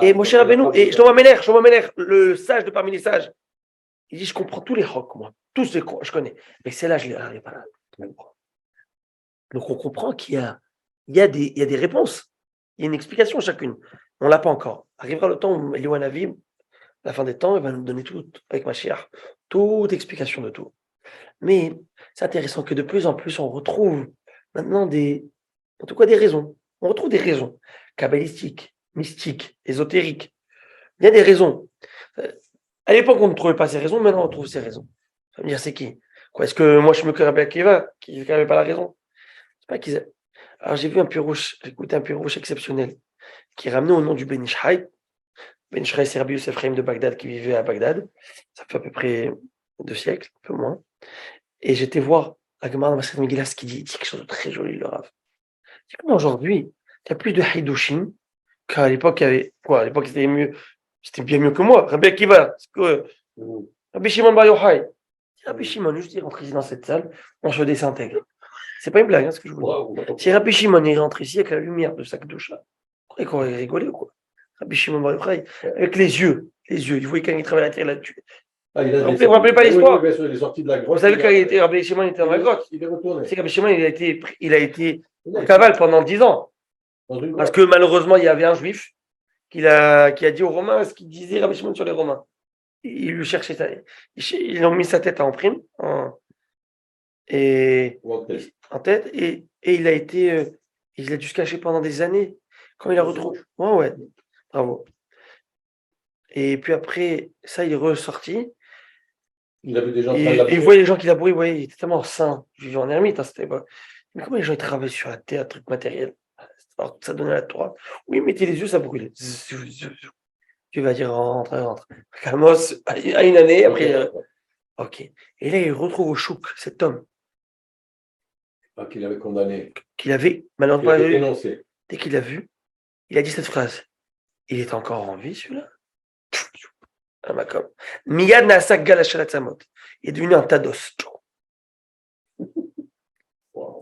et Moshe Rabbeinu, et Shlomo Ameler, le sage de parmi les sages, il dit, je comprends tous les rocs, moi. Tous les je connais. Mais celle-là, je ne l'ai pas là. Donc, on comprend qu'il y a des réponses. Il y a une explication chacune. On ne l'a pas encore. Arrivera le temps où Eliyahu Hanavi, la fin des temps, il va nous donner tout, avec Mashiach, toute explication de tout. Mais c'est intéressant que de plus en plus, on retrouve maintenant des raisons. On retrouve des raisons kabbalistiques, mystiques, ésotériques. Il y a des raisons. À l'époque, on ne trouvait pas ces raisons, maintenant on trouve ces raisons. Ça veut dire, c'est qui? Est-ce que moi, je suis mieux que Rabbi Akiva, qui n'avait pas la raison? C'est pas qu'ils. Alors, j'ai écouté un pirouche exceptionnel, qui est ramené au nom du Ben Ishraï. Ben Ishraï, c'est Rabbi Yosef Chaim de Bagdad, qui vivait à Bagdad. Ça fait à peu près 2 siècles, un peu moins. Et j'étais voir la Gemara dans Masechet Megillah, qui dit quelque chose de très joli, le Rav. C'est comme aujourd'hui, il y a plus de Hidushim qu'à l'époque, il y avait. Quoi, à l'époque, c'était mieux. C'était bien mieux que moi. Rabbi Akiva, Rabbi Shimon Bar Yochai. Rabbi Shimon, juste il rentre ici dans cette salle, on se désintègre. C'est pas une blague, ce que je vous dis. Si Rabbi Shimon il rentre ici avec la lumière de sa kedusha, il pourrait rigoler ou quoi? Rabbi Shimon Bar Yochai, avec les yeux, il voyait quand il travaillait la terre là-dessus. Vous ne vous rappelez pas l'histoire? Vous savez quand Rabbi Shimon était dans la grotte? Il est retourné. C'est Rabbi Shimon, il a été en cavale pendant 10 ans. Parce que malheureusement, il y avait un juif qui a dit aux Romains ce qu'il disait Rabbi Shimon sur les Romains. Il lui cherchait ça. Ils ont mis sa tête en prime. En tête. Et il a dû se cacher pendant des années. Quand il a retrouvé. Ouais, bravo. Et puis après, ça, il est ressorti. Il avait des gens il voyait les gens qui labourait, il était tellement sain. Je vivais en ermite, c'était pas. Mais comment les gens ils travaillent sur la terre, truc matériel? Alors, ça donnait la Torah. Oui, mettez les yeux, ça brûlait. Tu vas dire rentre. Calmos, à une année, après. Ok. Et là, il retrouve au chouk, cet homme. Qu'il avait condamné. Qu'il avait, malheureusement, dénoncé. Dès qu'il l'a vu, il a dit cette phrase. Il est encore en vie, celui-là? Miyad Naasak Gal Hashalat Samot. il est devenu un tas d'os. Wow.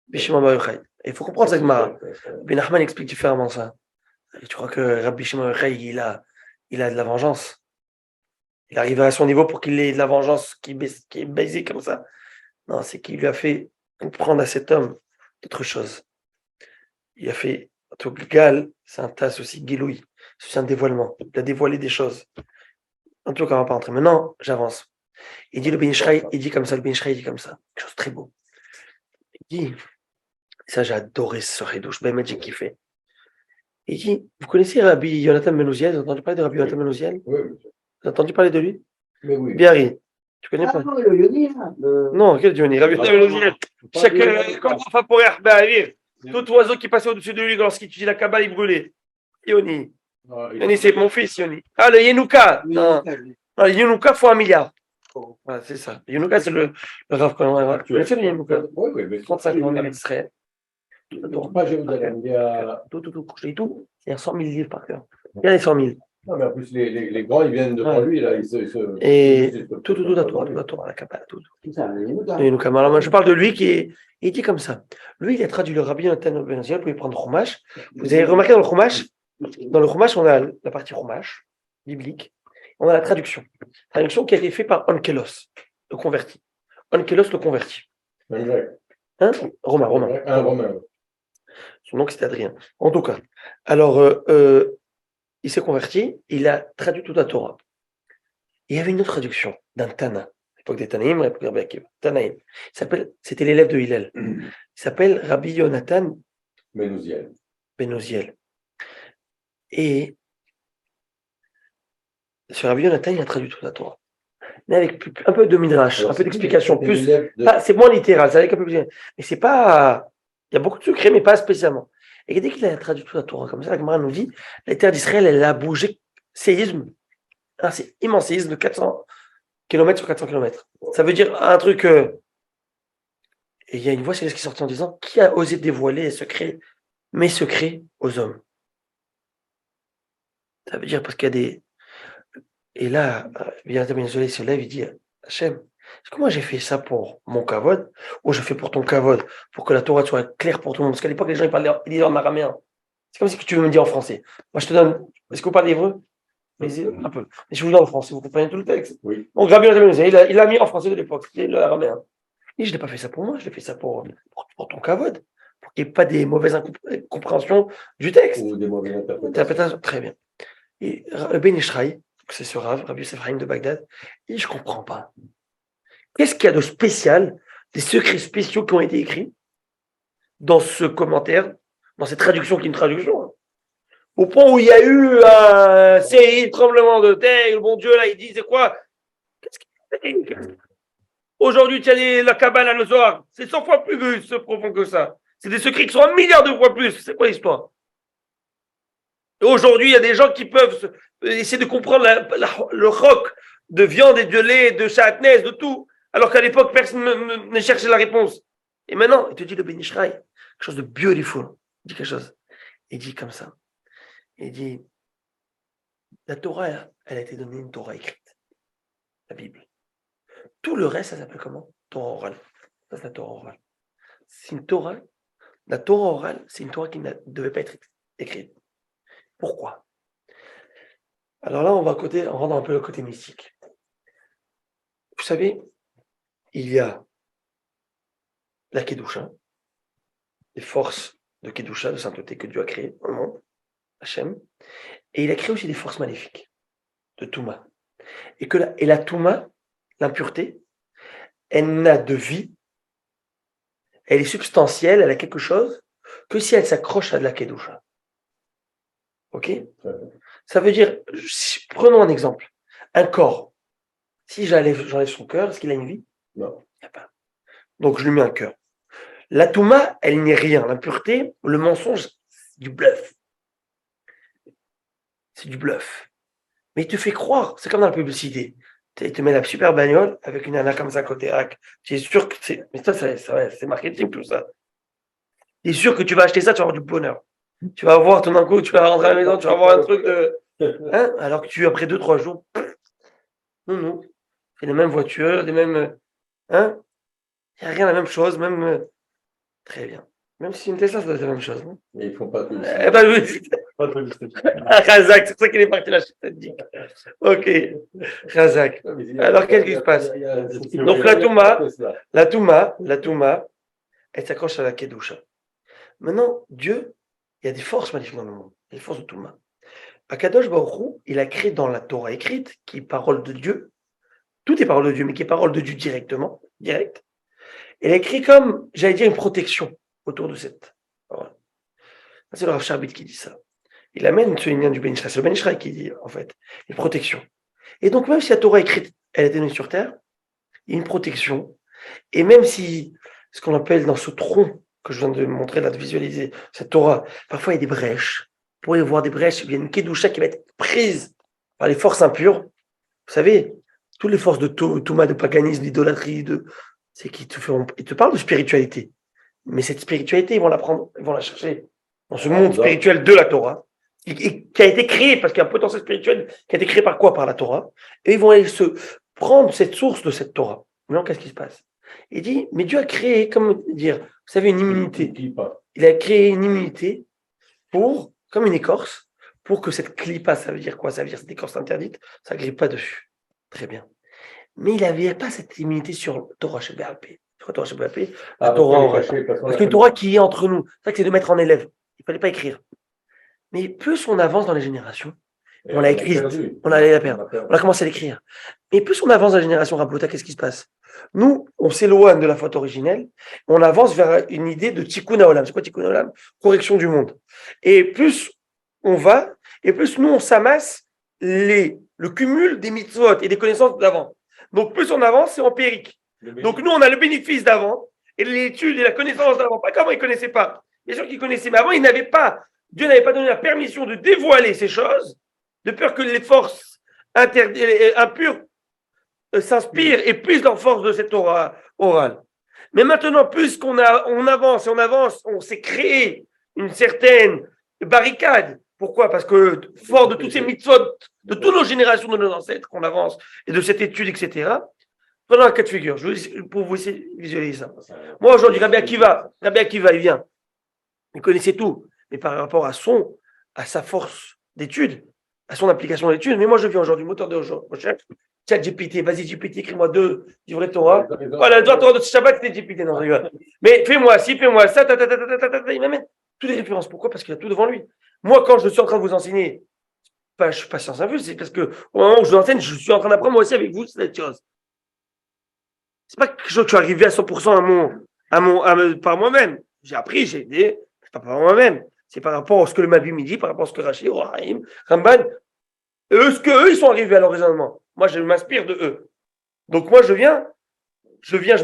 Bishimon Bar Yochai. Il faut comprendre cette Gemara. Ben Nachman explique différemment ça. Et tu crois que Rabbi Shimon Bar Yochai, il a de la vengeance? Il est arrivé à son niveau pour qu'il ait de la vengeance qui est baisée comme ça? Non, c'est qu'il lui a fait comprendre à cet homme d'autres choses. Il a fait, en tout cas, c'est un tas aussi guilouille, c'est un dévoilement. Il a dévoilé des choses. En tout cas, on va pas entrer. Maintenant, j'avance. Il dit le Ben Ishraï, il dit comme ça, le Ben Ishraï, il dit comme ça. Quelque chose de très beau. Il dit, ça j'ai adoré ce Redouche, ben j'ai kiffé. Il dit, vous connaissez Rabbi Yonatan Ben Uziel? Vous avez entendu parler de Rabbi Yonatan Ben Uziel? Oui. Vous avez entendu parler de lui? Mais oui. Biarri. Tu connais pas? Non, le Yoni, là. Non, quel Yoni? Rabbi Yonatan Ben Uziel. Chaque enfant pour Be'avir. Tout oiseau qui passait au-dessus de lui lorsqu'il étudiait la Kabbale, il brûlait. Yoni. Yoni, c'est mon fils, Yoni. Ah, le Yenouka. Non, le Yenouka fois 1 milliard. Voilà, c'est ça. Le Yenouka, c'est le Rav Cohen. Tu connais le Yenouka? Oui, mais 35 millions d'Israël. pas Jérusalem. Il y a... Tout. Je dis tout. Il y a 100 000 livres par cœur. Il y a les 100 000. Non, mais en plus, les grands, ils viennent devant lui. Là, Et tout à toi, la Kabbale, tout. C'est ça, le Yoni. Le Yenouka. Alors, moi, je parle de lui qui est. Il dit comme ça. Lui, il a traduit le Rabbi Yonatan Ben Uziel. Vous pouvez prendre Chumash. Vous avez remarqué dans le Chumash, on a la partie Chumash, biblique. On a la traduction. Traduction qui a été faite par Onkelos, le converti. Onkelos, le converti. Un grec. Hein? Romain. Un romain. Son nom, c'était Adrien. En tout cas. Alors, il s'est converti, il a traduit toute la Torah. Il y avait une autre traduction d'un Tana, à l'époque des Tanaïm, à l'époque de Rabbi Akiva. Tanaïm. C'était l'élève de Hillel. Il s'appelle Rabbi Yonatan Ben Uziel. Et ce Rabbi Yonatan, il a traduit toute la Torah. Mais avec un peu de midrash, un peu d'explication. Plus, c'est moins littéral, c'est avec un peu plus. Mais c'est pas. Il y a beaucoup de secrets, mais pas spécialement. Et dès qu'il a traduit toute la Torah comme ça, la Gemara nous dit la terre d'Israël, elle a bougé séisme. C'est immense séisme de 400 km sur 400 km. Ça veut dire un truc. Et il y a une voix céleste qui est sortie en disant qui a osé dévoiler mes secrets aux hommes? Ça veut dire parce qu'il y a des. Et là, Yonatan il se lève, il dit Hachem, est-ce que moi j'ai fait ça pour mon kavod ou je fais pour ton kavod, pour que la Torah soit claire pour tout le monde? Parce qu'à l'époque, les gens ils disaient en araméen. C'est comme si tu veux me dire en français. Moi, je te donne. Est-ce que vous parlez hébreu? Un peu. Mais je vous donne en français, vous comprenez tout le texte. Oui. Donc, Rabbi Yonatan il a mis en français de l'époque, c'était l'araméen. Et je n'ai pas fait ça pour moi, je l'ai fait ça pour ton kavod, pour qu'il n'y ait pas des mauvaises compréhensions du texte. Ou des mauvaises interprétations. Très bien. Et le Ben Ishraï, c'est ce Rav, Rabbi Yosef Haïm de Bagdad, et je ne comprends pas. Qu'est-ce qu'il y a de spécial, des secrets spéciaux qui ont été écrits dans ce commentaire, dans cette traduction qui est une traduction, hein, au point où il y a eu un séisme, tremblement de terre, le bon Dieu là, il dit c'est quoi? Qu'est-ce qu'il y a? Aujourd'hui, tu as la Kabbale à Zohar, c'est 100 fois plus profond que ça. C'est des secrets qui sont 1 milliard de fois plus. C'est quoi l'histoire? Et aujourd'hui, il y a des gens qui peuvent essayer de comprendre le roc de viande et de lait, de chatnez, de tout, alors qu'à l'époque, personne ne cherchait la réponse. Et maintenant, il te dit le Ben Ishraï, quelque chose de beautiful. Il dit quelque chose. Il dit comme ça. Il dit, la Torah, elle a été donnée une Torah écrite. La Bible. Tout le reste, ça s'appelle comment? Torah orale. Ça, c'est la Torah orale. C'est une Torah. La Torah orale, c'est une Torah qui ne devait pas être écrite. Pourquoi? Alors là, on rentre un peu le côté mystique. Vous savez, il y a la Kedusha, les forces de Kedusha, de sainteté que Dieu a créées dans le monde, Hachem, et il a créé aussi des forces maléfiques, de Touma. Et la Touma, l'impureté, elle n'a de vie, elle est substantielle, elle a quelque chose, que si elle s'accroche à de la Kedusha. Ok? Ça veut dire, prenons un exemple. Un corps. Si j'enlève son cœur, est-ce qu'il a une vie? Non. Il n'y a pas. Donc je lui mets un cœur. La Touma, elle n'est rien. L'impureté, le mensonge, c'est du bluff. C'est du bluff. Mais il te fait croire, c'est comme dans la publicité. Il te met la super bagnole avec une nana comme ça côté rack. Tu es sûr que c'est. Mais ça, c'est marketing tout ça. Tu es sûr que tu vas acheter ça, tu vas avoir du bonheur. Tu vas avoir tout d'un coup, tu vas rentrer à la maison, tu vas avoir un truc de. Hein? Alors que après 2-3 jours. Non. c'est les mêmes voitures, les mêmes. Hein? Il n'y a rien la même chose, même. Très bien. Même si une Tesla, ça doit être la même chose. Non? Mais ils font pas tout Eh ben oui. Pas de publicité. Razak, c'est pour ça qu'il est parti là, je t'ai dit. Ok. Razak. Alors, qu'est-ce qui se passe? Donc, la Touma, elle s'accroche à la Kedusha. Maintenant, Dieu, il y a des forces magnifiques dans le monde, des forces de Touma. Akadosh Baruch Hu, il a créé dans la Torah écrite, qui est parole de Dieu, tout est parole de Dieu, mais qui est parole de Dieu directement, direct. Il a écrit comme, j'allais dire, une protection autour de cette parole. C'est le Rav Sharbit qui dit ça. Il amène ce lien du Ben Ishraï. C'est le Ben Ishraï qui dit, en fait, une protection. Et donc, même si la Torah écrite, elle est donnée sur terre, il y a une protection. Et même si, ce qu'on appelle dans ce tronc que je viens de montrer là, de visualiser, cette Torah, parfois il y a des brèches. Vous pourriez voir des brèches, il y a une Kedusha qui va être prise par les forces impures. Vous savez, toutes les forces de Touma, de paganisme, d'idolâtrie, c'est qu'ils te parlent de spiritualité. Mais cette spiritualité, ils vont la prendre, ils vont la chercher dans ce monde spirituel de la Torah, qui a été créé, parce qu'il y a un potentiel spirituel qui a été créé par quoi? Par la Torah. Et ils vont aller se prendre cette source de cette Torah. Maintenant, qu'est-ce qui se passe? Il dit, mais Dieu a créé, comme dire, vous savez, une immunité. Il a créé une immunité pour, comme une écorce, pour que cette clipa, ça veut dire quoi? Ça veut dire cette écorce interdite, ça ne grippe pas dessus. Très bien. Mais il n'avait pas cette immunité sur Torah Shebéalpé. Sur Torah Shebéalpé, la Torah orale. Parce qu'une Torah qui est entre nous, c'est ça que c'est de mettre en élève. Il ne fallait pas écrire. Mais plus on avance dans les générations, on l'a écrit, on allait la perdre. On a commencé à l'écrire. Et plus on avance dans la génération Rabota, qu'est-ce qui se passe? Nous, on s'éloigne de la faute originelle, on avance vers une idée de Tikkun Haolam. C'est quoi Tikkun Haolam? Correction du monde. Et plus on va, et plus nous, on s'amasse le cumul des mitzvot et des connaissances d'avant. Donc plus on avance, c'est empirique. Donc nous, on a le bénéfice d'avant, et l'étude et la connaissance d'avant. Pas qu'avant, ils ne connaissaient pas. Bien sûr qu'ils connaissaient, mais avant, ils n'avaient pas. Dieu n'avait pas donné la permission de dévoiler ces choses, de peur que les forces impures s'inspirent et puissent leur force de cette Torah orale. Mais maintenant, puisqu'on avance et on avance, on s'est créé une certaine barricade. Pourquoi? Parce que fort de toutes ces mitzvot, de toutes nos générations, de nos ancêtres, qu'on avance, et de cette étude, etc., prenons un cas de figure, pour vous essayer de visualiser ça. Moi, aujourd'hui, Rabbi Akiva, il vient. Il connaissait tout. Mais par rapport à sa force d'étude, à son application d'étude. Mais moi, je viens aujourd'hui, moteur de recherche, chat GPT, vas-y GPT, écris-moi 2 livrets de Torah. Voilà, le Torah de Shabbat, c'était GPT, non, je rigole. Mais fais-moi ci, fais-moi ça, il m'amène toutes les références. Pourquoi? Parce qu'il a tout devant lui. Moi, quand je suis en train de vous enseigner, je ne suis pas science infuse, c'est parce que au moment où je vous enseigne, je suis en train d'apprendre moi aussi avec vous cette chose. C'est pas quelque chose que je suis arrivé à 100% par moi-même. J'ai appris, j'ai aidé, c'est pas par moi-même. C'est par rapport à ce que le Mabi me dit, par rapport à ce que Rashi, Rahim, Ramban, eux, ils sont arrivés à leur raisonnement. Moi, je m'inspire de eux. Donc, moi, je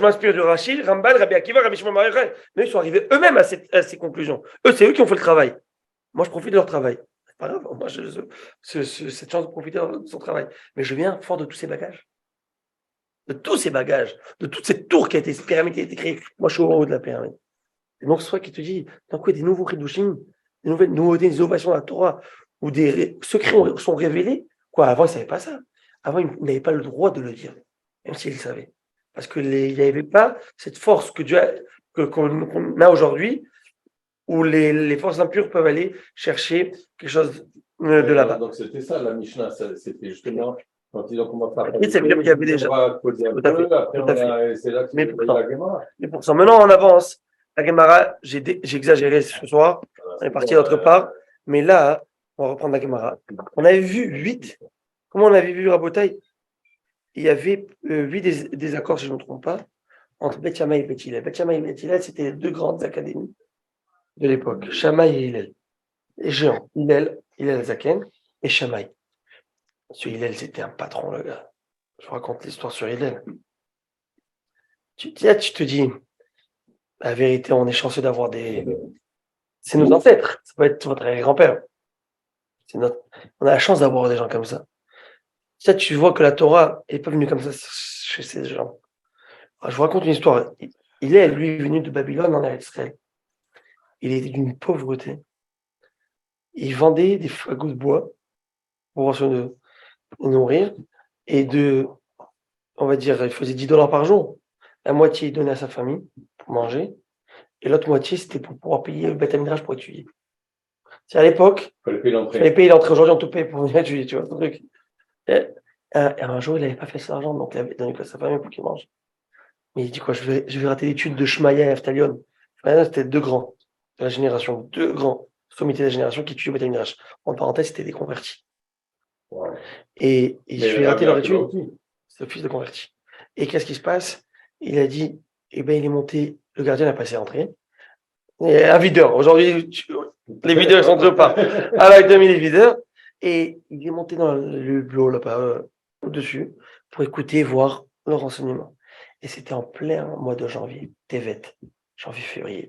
m'inspire de Rashi, Ramban, Rabbi Akiva, Rabbi Shimon Bar Yochai. Mais ils sont arrivés eux-mêmes à ces conclusions. Eux, c'est eux qui ont fait le travail. Moi, je profite de leur travail. C'est pas grave. Moi, cette chance de profiter de son travail. Mais je viens fort de tous ces bagages. De tous ces bagages. De toute cette tour qui a été, cette pyramide qui a été créée. Moi, je suis au haut de la pyramide. Et donc, c'est toi qui te dis, dans quoi des nouveaux Chidushim, des nouvelles nouveautés, des innovations de la Torah, où des secrets sont révélés. Quoi, avant, ils ne savaient pas ça. Avant, ils n'avaient pas le droit de le dire, même s'ils le savaient. Parce qu'il n'y avait pas cette force que Dieu qu'on a aujourd'hui, où les forces impures peuvent aller chercher quelque chose de là-bas. Donc, c'était ça, la Mishnah, c'était justement. Quand ils ont commencé à c'est bien qu'il y avait déjà. C'est là que mais pour ça, maintenant, on avance. La Gemara, j'ai exagéré ce soir. On est parti d'autre part. Mais là, on va reprendre la Gemara. On avait vu 8. Comment on avait vu Rabotai? Il y avait 8 désaccords, si je ne me trompe pas, entre Beth Shammai et Beth Hillel. Beth Shammai et Beth Hillel, c'était les 2 grandes académies de l'époque. Shammai et Hillel. Les géants. Hillel Zaken et Shammai. Ce Hillel, c'était un patron, le gars. Je vous raconte l'histoire sur Hillel. Tu te dis, la vérité, on est chanceux d'avoir c'est nos ancêtres. Ça peut être votre grand-père. On a la chance d'avoir des gens comme ça. Tu vois que la Torah n'est pas venue comme ça chez ces gens. Alors, je vous raconte une histoire. Hillel, lui, est venu de Babylone en Israël. Il était d'une pauvreté. Il vendait des fagots de bois pour se nourrir et on va dire, il faisait $10 par jour. La moitié, il donnait à sa famille pour manger. Et l'autre moitié, c'était pour pouvoir payer le Beth Midrash pour étudier. C'est à l'époque, Il fallait payer il l'entrée. fallait payer l'entrée. Aujourd'hui, on te paye pour venir étudier, tu vois, ce truc. Et un jour, il n'avait pas fait cet argent, donc il avait donné à sa famille pour qu'il mange. Mais il dit quoi, je vais rater l'étude de Shmaya et Aftalion. C'était deux grands de la génération, deux grands sommité de la génération qui étudiaient au Beth Midrash. En parenthèse, c'était des convertis. Ouais. Et Mais je vais rater leur étude. aussi. C'est le fils de converti. Et qu'est-ce qui se passe? Il a dit, eh ben, il est monté, le gardien n'a pas laissé rentrer. Et un videur. Aujourd'hui, les videurs sont toujours pas. Alors, il a mis les videurs. Et il est monté dans le bureau là-bas, au-dessus, pour écouter, voir le renseignement. Et c'était en plein mois de janvier, Tevet, janvier, février.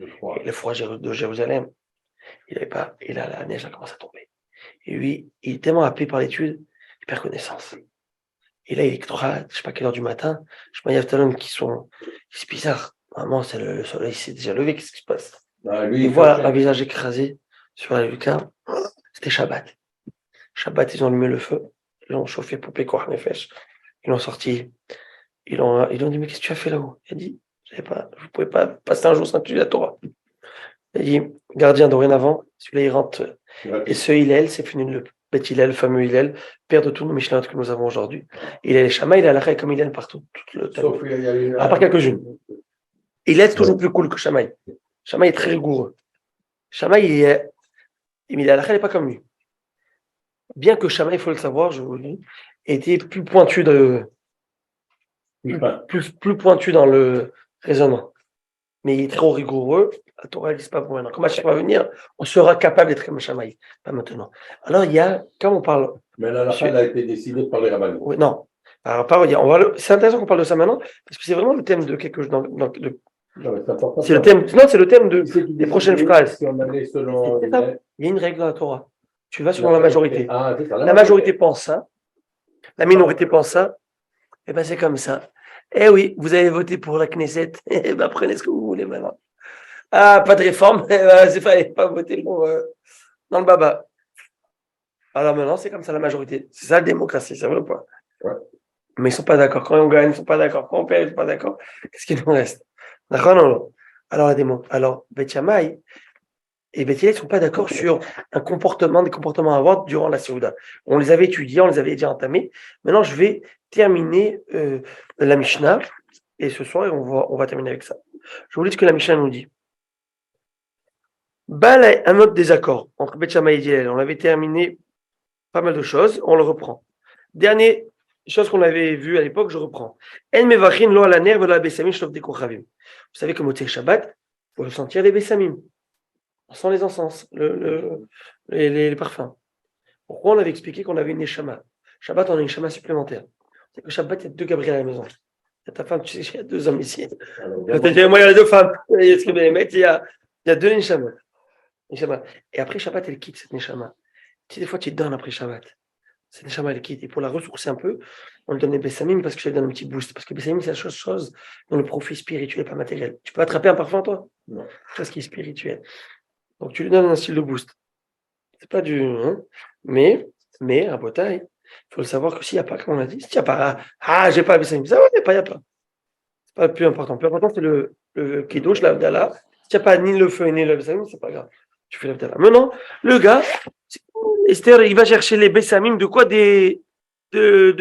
Et le froid de Jérusalem. Il avait pas, et là, la neige a commencé à tomber. Et lui, il est tellement happé par l'étude, il perd connaissance. Et là, il est 3, je sais pas quelle heure du matin, je me Talon c'est bizarre. Normalement, c'est le soleil s'est déjà levé, qu'est-ce qui se passe? Il voit un visage écrasé sur la lucarne. C'était Shabbat. Shabbat, ils ont allumé le feu, ils l'ont chauffé pour Pékoar Nefesh. Ils l'ont sorti. Ils ont dit, mais qu'est-ce que tu as fait là-haut? Il a dit, je ne pouvais pas passer un jour sans étudier la Torah. Il a dit, gardien, dorénavant, celui-là, il rentre. Et ce Hillel, c'est fini le Beth Hillel, le fameux Hillel, père de tous nos Mishnayot que nous avons aujourd'hui. Il est les Shama, il est à la comme Hillel partout. Tout le temps. À part quelques-unes. Hillel, est toujours plus cool que Shamaï. Shamaï est très rigoureux. Shamaï, il est à la il n'est pas comme lui. Bien que Shamaï, il faut le savoir, je vous le dis, était plus pointu plus pointu dans le raisonnement. Mais il est trop rigoureux. La Torah ne dit pas pour maintenant. Quand Mashiach va venir, on sera capable d'être comme Shamaï. Pas maintenant. Alors, il y a, quand on parle. Mais là, la fin a été décidée par les rabbins. Oui, non. Alors, c'est intéressant qu'on parle de ça maintenant, parce que c'est vraiment le thème de quelque chose. C'est le thème. Non, c'est le thème des prochaines phrases. Si on allait selon il y a une règle dans la Torah. Tu vas selon la majorité. La majorité pense ça. La minorité pense ça. Et ben c'est comme ça. Eh oui, vous avez voté pour la Knesset. Eh ben prenez ce que vous voulez maintenant. Ah, pas de réforme. C'est pas voter dans le baba. Alors maintenant, c'est comme ça la majorité. C'est ça la démocratie, c'est vrai ou pas? Ouais. Mais ils ne sont pas d'accord. Quand on gagne, ils ne sont pas d'accord. Quand on perd, ils ne sont pas d'accord. Qu'est-ce qu'il nous reste? D'accord, non. Alors, Beth Shammai et Beth Hillel ne sont pas d'accord sur des comportements à avoir durant la Séouda. On les avait étudiés, on les avait déjà entamés. Maintenant, je vais terminer la Mishnah. Et ce soir, on va terminer avec ça. Je vous lis ce que la Mishnah nous dit. Un autre désaccord entre Beth Shammai et Hillel. On avait terminé pas mal de choses. On le reprend. Dernière chose qu'on avait vue à l'époque, je reprends. Vous savez que Motzei Shabbat, il faut sentir les Bessamim. On sent les encens, les parfums. Pourquoi on avait expliqué qu'on avait une Neshama? Shabbat, on a une Neshama supplémentaire. C'est que Shabbat, il y a deux Gabriel à la maison. Il y a ta femme, tu sais, il y a deux hommes ici. Moi, il y a deux femmes. Il y a deux Neshama. Et après Shabbat, elle quitte cette Neshama. Tu sais, des fois, tu te donnes après Shabbat. Cette Neshama, elle quitte. Et pour la ressourcer un peu, on lui donne les Bessamim parce que je lui donne un petit boost. Parce que Bessamim, c'est la chose dont le profit spirituel et pas matériel. Tu peux attraper un parfum, toi? Non. C'est ce qui est spirituel. Donc, tu lui donnes un style de boost. C'est pas du. Hein, mais, à Botaï, il faut le savoir que s'il n'y a pas, comme on a dit, s'il n'y a pas. J'ai pas Bessamim. Ça, il n'y a pas. C'est pas le plus important. Le plus important, c'est le Kiddush, l'Avdallah. S'il n'y a pas ni le feu ni le Bessamim, c'est pas grave. Tu fais l'Avdallah. Maintenant, le gars, Esther, il va chercher les Bessamim de quoi? De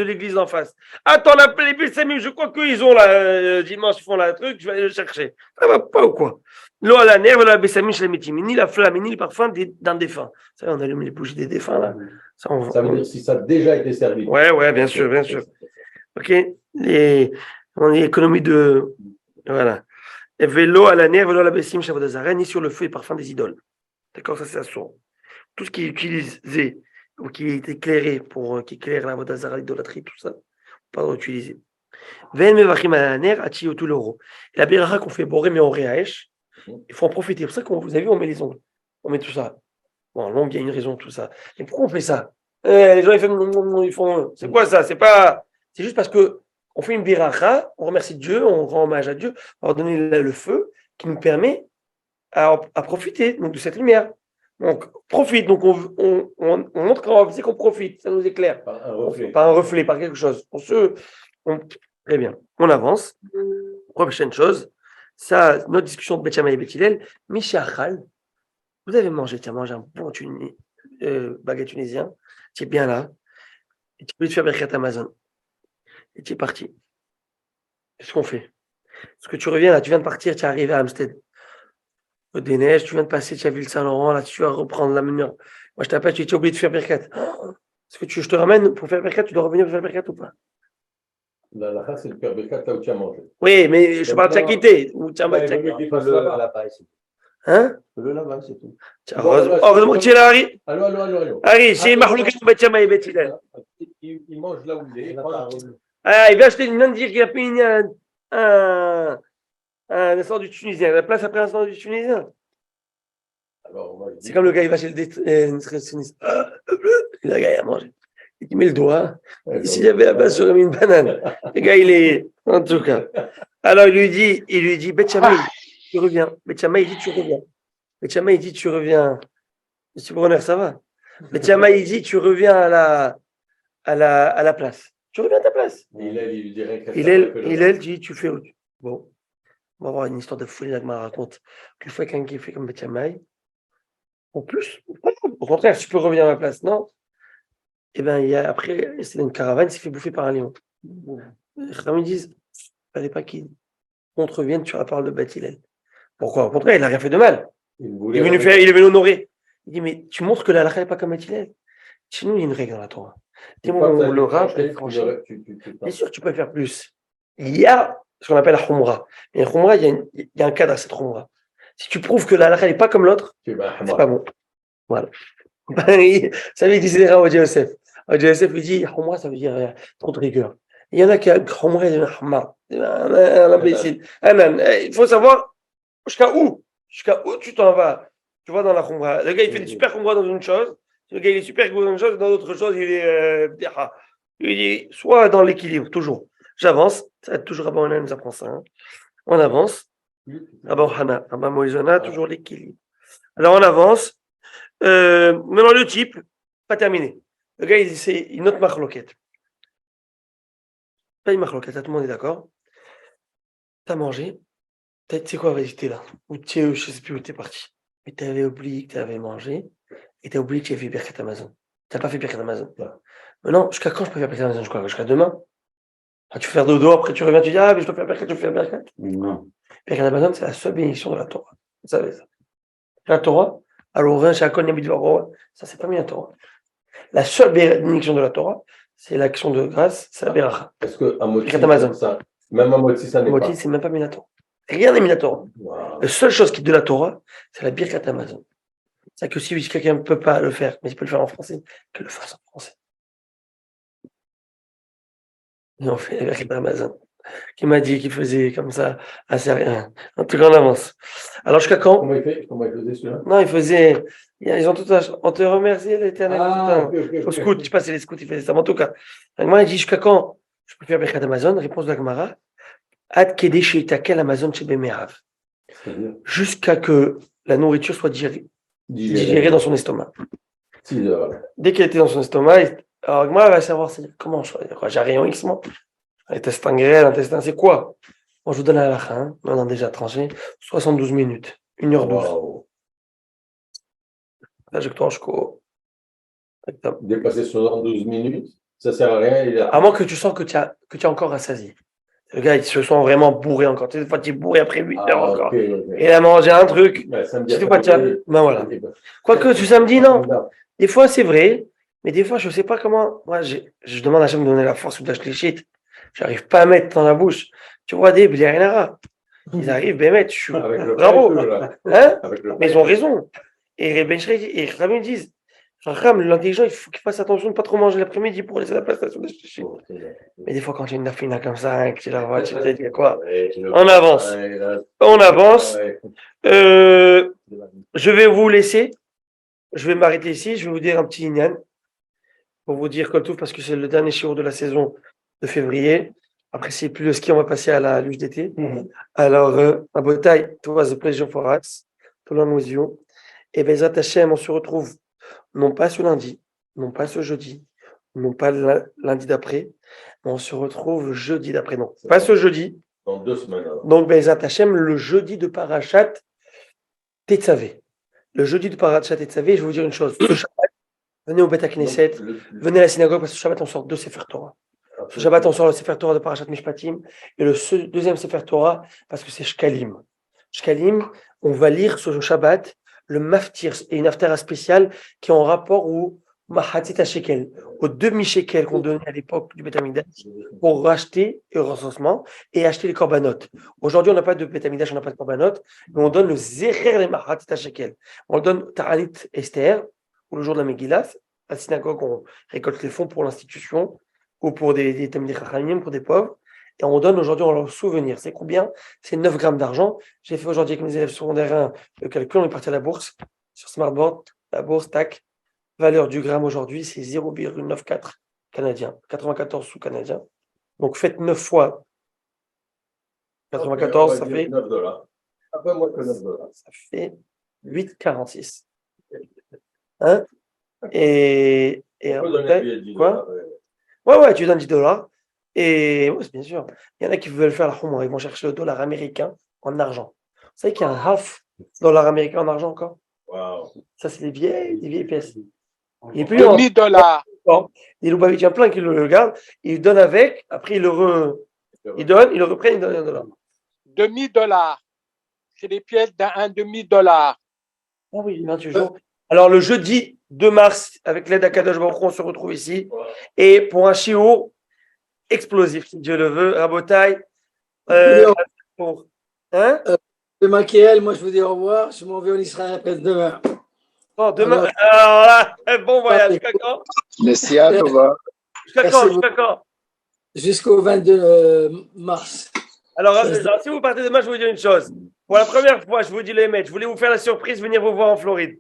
l'église d'en face. Attends, les Bessamim, je crois qu'ils ont là, dimanche, ils font là, truc, je vais aller le chercher. Ça va pas ou quoi? L'eau à la nerve, la Bessamim, chez les métiers, ni la flamme, ni le parfum d'un défunt. Ça, on allume les bougies des défunts là. Ça veut dire si ça a déjà été servi. Ouais, bien sûr. Ok, on est économie de. Voilà. Et vélo à la nerve, vélo à la Bessim, chez Vodazara, ni sur le feu et parfum des idoles. D'accord, ça c'est assourd. Tout ce qui est utilisé ou qui est éclairé qui éclaire la Vodazara, l'idolâtrie, tout ça, pas le droit d'utiliser. Ven mevachim à la nerve, achi tout l'euro. Et la béracha qu'on fait boré mais au réaèche, il faut en profiter. C'est pour ça que vous avez vu, on met les ongles. On met tout ça. Bon, l'ongle, il y a une raison, tout ça. Et pourquoi on fait ça? Les gens, ils font. C'est quoi ça? C'est juste parce que on fait une béracha, on remercie Dieu, on rend hommage à Dieu, on va donner le feu qui nous permet à profiter donc, de cette lumière. Donc, profite. Donc, on montre comment on fait qu'on profite. Ça nous éclaire. Par un reflet. Par un reflet, par quelque chose. Très bien. On avance. Prochaine chose. Ça, notre discussion de Beth Shammai et Beth Hillel. Mishachal. Vous avez mangé. Tu as mangé un bon baguette tunisien. Tu es bien là. Et tu peux te faire Birkat Amazon. Et tu es parti. Qu'est-ce qu'on fait? Parce que tu reviens là, tu viens de partir, tu es arrivé à Amstead. Des neiges, tu viens de passer, tu as vu le Saint-Laurent, là, tu vas reprendre la manière. Moi, je t'appelle, tu es obligé de faire Birkat. Est-ce que je te ramène pour faire Birkat, tu dois revenir pour faire Birkat ou pas? La halakha, c'est de faire Birkat là où tu as mangé. Oui, mais je parle de t'acquitter. Ou tu as Ouais, il vaut mieux qu'il fasse là-bas. Hein? Le là-bas, c'est tout. Heureusement que tu es là, Harry. Allô. Harry, c'est Mahlouka ou Beth Shammai et Beth Hillel. Il mange là où il est. Ah, il vient acheter une dire qu'il a payé un instant du Tunisien. La place après l'instant du Tunisien. Alors, moi, je dis- C'est comme le gars, il va chez le nutritionniste. Le gars, il a mangé. Il met le doigt. Ouais, Si j'avais la place, j'aurais mis une banane. Le gars, il est. En tout cas. Alors, il lui dit, Beth Shammai, tu reviens. Beth Shammai, il dit, tu reviens. Beth Shammai, il dit, tu reviens. Monsieur Bronner, ça va? Beth Shammai, il dit, tu reviens à la place. Tu reviens à ta place. Il lui dit rien que ça, Il dit, tu fais où? Bon. On va voir une histoire de folie là que m'a raconte. Qu'une fois quelqu'un qui fait comme Beth Shammai, en plus, au contraire, tu peux revenir à ma place, non? Et bien, après, c'est une caravane, il s'est fait bouffer par un lion. Les Chachamim disent, il ne fallait pas qu'il contrevienne sur la parole de Beth Hillel. Pourquoi? Au contraire, il n'a rien fait de mal. Il est venu l'honorer. Il dit, mais tu montres que la halakha n'est pas comme Beth Hillel. Chez nous, il y a une règle dans la Torah. Dis-moi, le rab est tranché. Bien sûr, tu peux faire plus. Il y a ce qu'on appelle la khumra. Et la khumra, il y a un cadre à cette khumra. Si tu prouves que la halakha n'est pas comme l'autre, c'est pas bon. Voilà. Ça veut dire qu'il au Yosef. Au Yosef, il dit, khumra, ça veut dire trop de rigueur. Il y en a qui ont khumra, il y a hamma. Un imbécile. Il faut savoir jusqu'à où tu t'en vas. Tu vois, dans la khumra. Le gars, il fait des super khumra dans une chose. Le gars, il est super gros dans une chose, dans d'autres choses, il est. Il dit, soit dans l'équilibre, toujours. J'avance. Ça va être toujours Rabban Hana nous apprend ça. Hein. On avance. Rabban Hana, Rabban Moïsona, toujours l'équilibre. Alors, on avance. Maintenant, le type, pas terminé. Le gars, c'est une autre marloquette. Pas une marloquette, tout le monde est d'accord. T'as mangé. Tu sais quoi, vas-y, t'es là. Ou je sais plus où t'es parti. Mais t'avais oublié que t'avais mangé. Et t'as oublié que tu avais fait Birkat Amazon. T'as pas fait Birkat Amazon. Maintenant, jusqu'à quand je peux faire Birkat Amazon? Jusqu'à demain? Ah, tu fais faire dodo, après tu reviens, tu dis, ah, mais je dois faire Birkat, je dois faire Birkat. Non. Birkat Amazon, c'est la seule bénédiction de la Torah. Vous savez ça. La Torah, alors, vin, Shakon, Yamid, ça, c'est pas mis la Torah. La seule bénédiction de la Torah, c'est l'action de grâce, c'est la Beracha. Est-ce que Birkat Amazon. ça, même à Motsi, ça n'est pas? C'est même pas mis la Torah. Rien n'est mis la Torah. Wow. La seule chose qui est de la Torah, c'est la Birkat Amazon. C'est que si quelqu'un ne peut pas le faire, mais il peut le faire en français, qu'il le fasse en français. Et on fait la Birkat Amazon. Qui m'a dit qu'il faisait comme ça, assez rien. En tout cas, on avance. Alors, jusqu'à quand? Comment il faisait celui-là? Non, il faisait. Ils ont tout âge. On te remercie, l'Éternel. Okay. Au scout, je sais pas si les scouts, ils faisaient ça. Mais en tout cas, il dit jusqu'à quand je peux faire Birkat Amazon? Réponse de la Gemara. Ad kedesh itakel Amazon shebemerav. Jusqu'à que la nourriture soit digérée dans son estomac. 6 heures. Dès qu'elle était dans son estomac, alors Gemara va savoir comment choisir. J'ai un rayon X, moi. Un intestin grêle, un intestin, c'est quoi? Moi, je vous donne la halakha, hein. On a déjà tranché. 72 minutes. 1h12. Wow. Là, je tranche jusqu'au. Dépasser 72 minutes, ça sert à rien. À moins que tu sens que tu as encore rassasié. Le gars, il se sent vraiment bourré encore. Tu sais, des fois, tu es bourré après 8 heures encore. Okay. Et il a mangé un truc. C'est tout pas ben voilà. Quoique, tu samedi, non. Des fois, c'est vrai. Mais des fois, je ne sais pas comment. Moi, je demande à Hachem de me donner la force ou d'acheter les shit. Je n'arrive pas à mettre dans la bouche. Tu vois, des Bliarinara. Ils arrivent, je suis bravo. Hein? Mais ils ont raison. Et Rabbi disent, Racham, l'intelligent, il faut qu'il fasse attention de ne pas trop manger l'après-midi pour laisser la place à son déchet. Mais des fois, quand tu as une nafina comme ça, hein, que tu la vois, tu te dis quoi? On avance. On avance. Je vais vous laisser. Je vais m'arrêter ici. Je vais vous dire un petit inyan pour vous dire comme tout, parce que c'est le dernier shiur de la saison de février. Après, c'est plus le ski, on va passer à la luge d'été. Alors, à Botaï, it was a pleasure for us to learn with you. Et Bezrat Hashem, on se retrouve non pas ce lundi, non pas ce jeudi, non pas lundi d'après, mais on se retrouve jeudi d'après. Non, pas ce jeudi. Dans 2 semaines. Alors. Donc Bezrat Hashem, le jeudi de Parashat Tetzavé. Le jeudi de Parashat Tetzavé, je vais vous dire une chose. Ce Shabbat, venez au Beth Knesset, venez à la synagogue, parce que ce Shabbat, on sort 2 Sefer Torah. Ce Shabbat, on sort le Sefer Torah de Parashat Mishpatim et le deuxième Sefer Torah parce que c'est Shkalim. Shkalim, on va lire ce Shabbat le Maftir et une Haftara spéciale qui est en rapport au Mahatzit HaShekel, au demi-shekel qu'on donnait à l'époque du Beth Amikdash pour racheter le recensement et acheter les korbanot. Aujourd'hui, on n'a pas de Beth Amikdash, on n'a pas de korbanot, mais on donne le Zecher les Mahatzit HaShekel. On le donne Ta'anit Esther, ou le jour de la Megillah, à la synagogue, on récolte les fonds pour l'institution ou pour des Talmidei Chachamim, pour des pauvres. Et on donne aujourd'hui en leur souvenir. C'est combien? C'est 9 grammes d'argent. J'ai fait aujourd'hui avec mes élèves secondaires le calcul. On est parti à la bourse, sur Smartboard. La bourse, tac. Valeur du gramme aujourd'hui, c'est 0,94 canadien. 94 sous canadiens. Donc faites 9 fois 94, ça fait $9. Un peu moins que $9. Ça fait 8,46. Hein? Et On peut donner un billet de 10 quoi? $. Ouais, tu donnes $10. Et oui, bien sûr. Il y en a qui veulent faire la Houma, ils vont chercher le dollar américain en argent. Vous savez qu'il y a un half dollar américain en argent encore? Wow. Ça, c'est des vieilles pièces. Il est plus $1000. Les Lubavitch, il y en a plein qui le gardent, ils donnent avec, après ils le reprennent, ils donnent $1. $2000. C'est des pièces d'un demi-dollar. Ah oui, 28 jours. Alors, le jeudi 2 mars, avec l'aide à Kadosh Baruch Hu, on se retrouve ici. Et pour un shiur explosif, si Dieu le veut, Rabotai. Hein? Michael, moi je vous dis au revoir. Je m'en vais en Israël après demain. Bon, demain. Alors là, bon voyage. Jusqu'à quand? Nessiah Tova. Jusqu'à quand? Jusqu'au 22 mars. Alors, si vous partez demain, je vais vous dire une chose. Pour la première fois, je vous dis les mecs, je voulais vous faire la surprise, venir vous voir en Floride.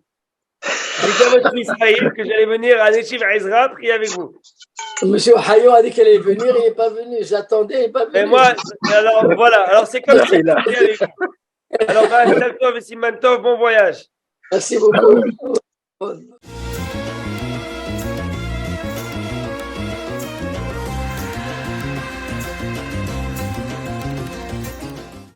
J'ai dit à votre fils Israël que j'allais venir à Neshiv à Ezra, prier avec vous. Monsieur Hayo a dit qu'elle allait venir, il n'est pas venu. J'attendais, il n'est pas venu. Et moi, alors voilà, alors c'est comme ça. Alors, Tov et Simantov, bon voyage. Merci beaucoup.